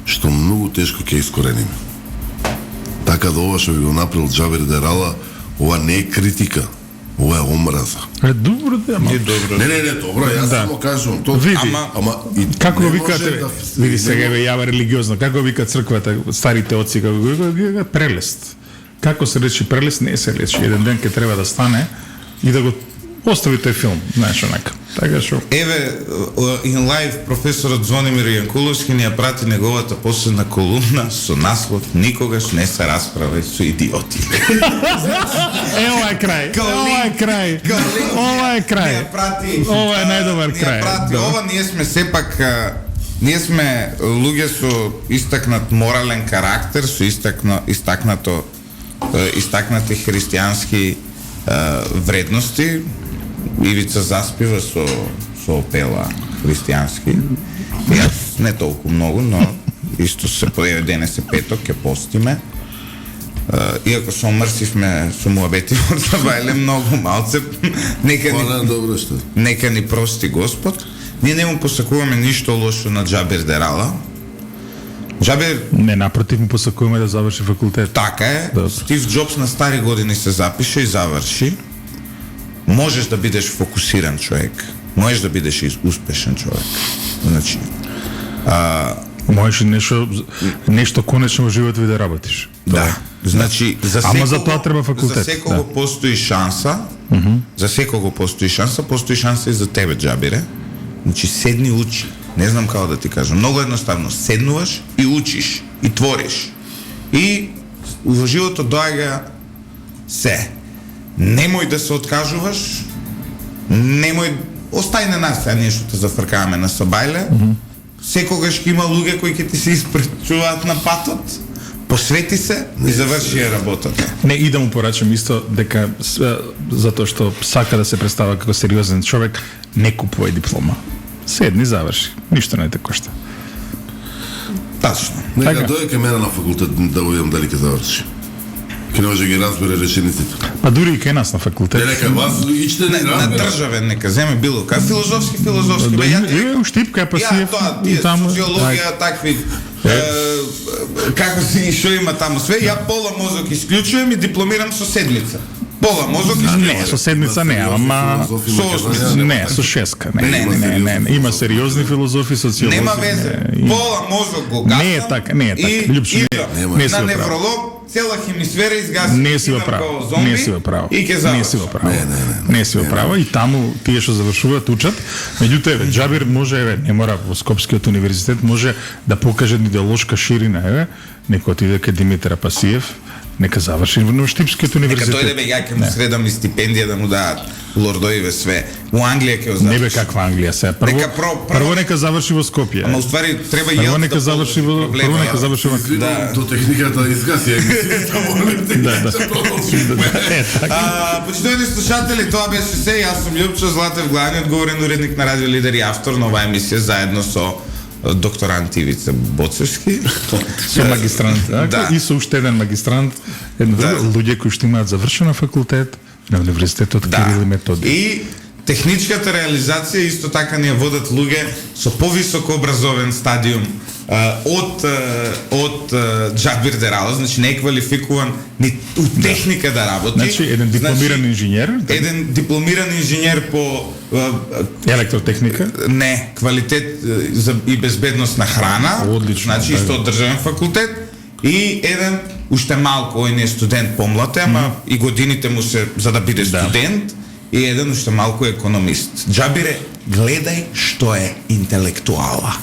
што многу тешко ќе искорениме. Така да ова што би го направил Джабир Дерала, ова не е критика. Ова е омраза. Добро да, ама. Добро. Не, добро, јас Да. само кажувам. То, Види. ама и Како не го може викате? да- Види сега бе јава религиозно. Како го вика црквата, старите отци, како го вика прелест. Како се речи прелест, не се речи. Еден ден ќе треба да стане и да го остави тој филм, знаеш онака. Така што Еве, in live професорот Звонимир Јанкуловски ни ја прати неговата последна колумна со наслов "Никогаш не се расправај со идиоти". ова е крај. Ова е крај. Ова е Ни крај. ја прати. Ова е најдобар ни ја крај. прати Да. ова, ние сме сепак ние сме луѓе со истакнат морален карактер, со истакнати христијански вредности. Ивица заспива со опела христијански. Јас не толку многу, но исто се појави денес е петок, ќе постиме. Иако се омрсивме со муабети во Сабајле многу малце, Ова е добро што. нека ни прости Господ. Ние не му посакуваме ништо лошо на Џабир Дерала. Џабир, Не, напротив, му посакуваме да заврши факултет. така е, Добро. Стив Џобс на стари години се запише и заврши. Можеш да бидеш фокусиран човек, можеш да бидеш и успешен човек. Значи, Можеш нешто конечно во животот ви да работиш. да. Значи, Ама за тоа треба факултет, За секого да. постои шанса. За секого постои шанса и за тебе, Џабире. Значи, седни учи. Не знам како да ти кажам. Многу едноставно. Седнуваш и учиш. И твориш. И во животот доаѓа се. Немој да се откажуваш. Немој... Остај на нас, сега ние што те зафркаваме на Сабајле. Секогаш ќе има луѓе кои ќе ти се испречуваат на патот. Посвети се и заврши ја работата. Не, и да му порачам исто дека затоа што сака да се представа како сериозен човек, не купувај диплома. Седни, заврши. Ништо не те кошта. Тачно. Нека Така. дојде кај мене на факултет да видам дали ќе заврши. Ке не може да ги разбере речениците. Па дури и кај нас на факултет. Не, нека вас ичте не На разбере. државен нека земе било кај филозофски бе ја ти Штипка, па си тоа, тие социологија, такви како си шо има таму све, ја пола мозок исклучувам и дипломирам со седмица. Пола мозок Не, исклучувам. со седмица не, ама не, со шеска, не. Има сериозни филозофи, социолози. Нема везе. Пола мозок го гасам. Не е така, не е така. И Лјупчо, идам не си на во право. невролог, цела хемисфера изгаси. Не си во идам право. као зомби Не си во право. И ќе Не си во завршам. право. Не си во право и таму тие што завршуваат учат. Меѓутоа еве Џабир може не мора во Скопскиот универзитет може да покаже идеолошка ширина, нека отиде кај Димитар Пасиев, нека заврши во Штипскиот Нека универзитет. дојде бе, ја ќе му средам и стипендија да му дадат лордоиве све. У Англија ќе го Не бе заврши. каква Англија се. Нека Прво нека заврши во Скопје. Ама уствари треба и Прво јас нека да заврши положам во проблема. прво нека заврши во Извинувам, до техниката изгаси емисијата, молим те. Да. Почитувани слушатели, тоа беше се. Јас сум Лјупчо Златев, главниот говорен уредник на Радио Лидер и автор на оваа емисија заедно со докторант Ивица Боцевски. со магистрант, Да. и со уште еден магистрант, луѓе кои што имаат завршена факултет на универзитетот Кирил и Методиј. И техничката реализација исто така ни ја водат луѓе со повисоко образовен стадиум од Џабир Дерала, значи не е квалификуван ни у техника да работи. Значи еден дипломиран инженер, Еден дипломиран инженер по електротехника. не, квалитет и безбедност на храна. Одлично, Значи да. исто од државен факултет и еден уште малку, ој не е студент помлад, ама и годините му се за да биде студент и еден уште малку економист. Џабире, гледај што е интелектуала.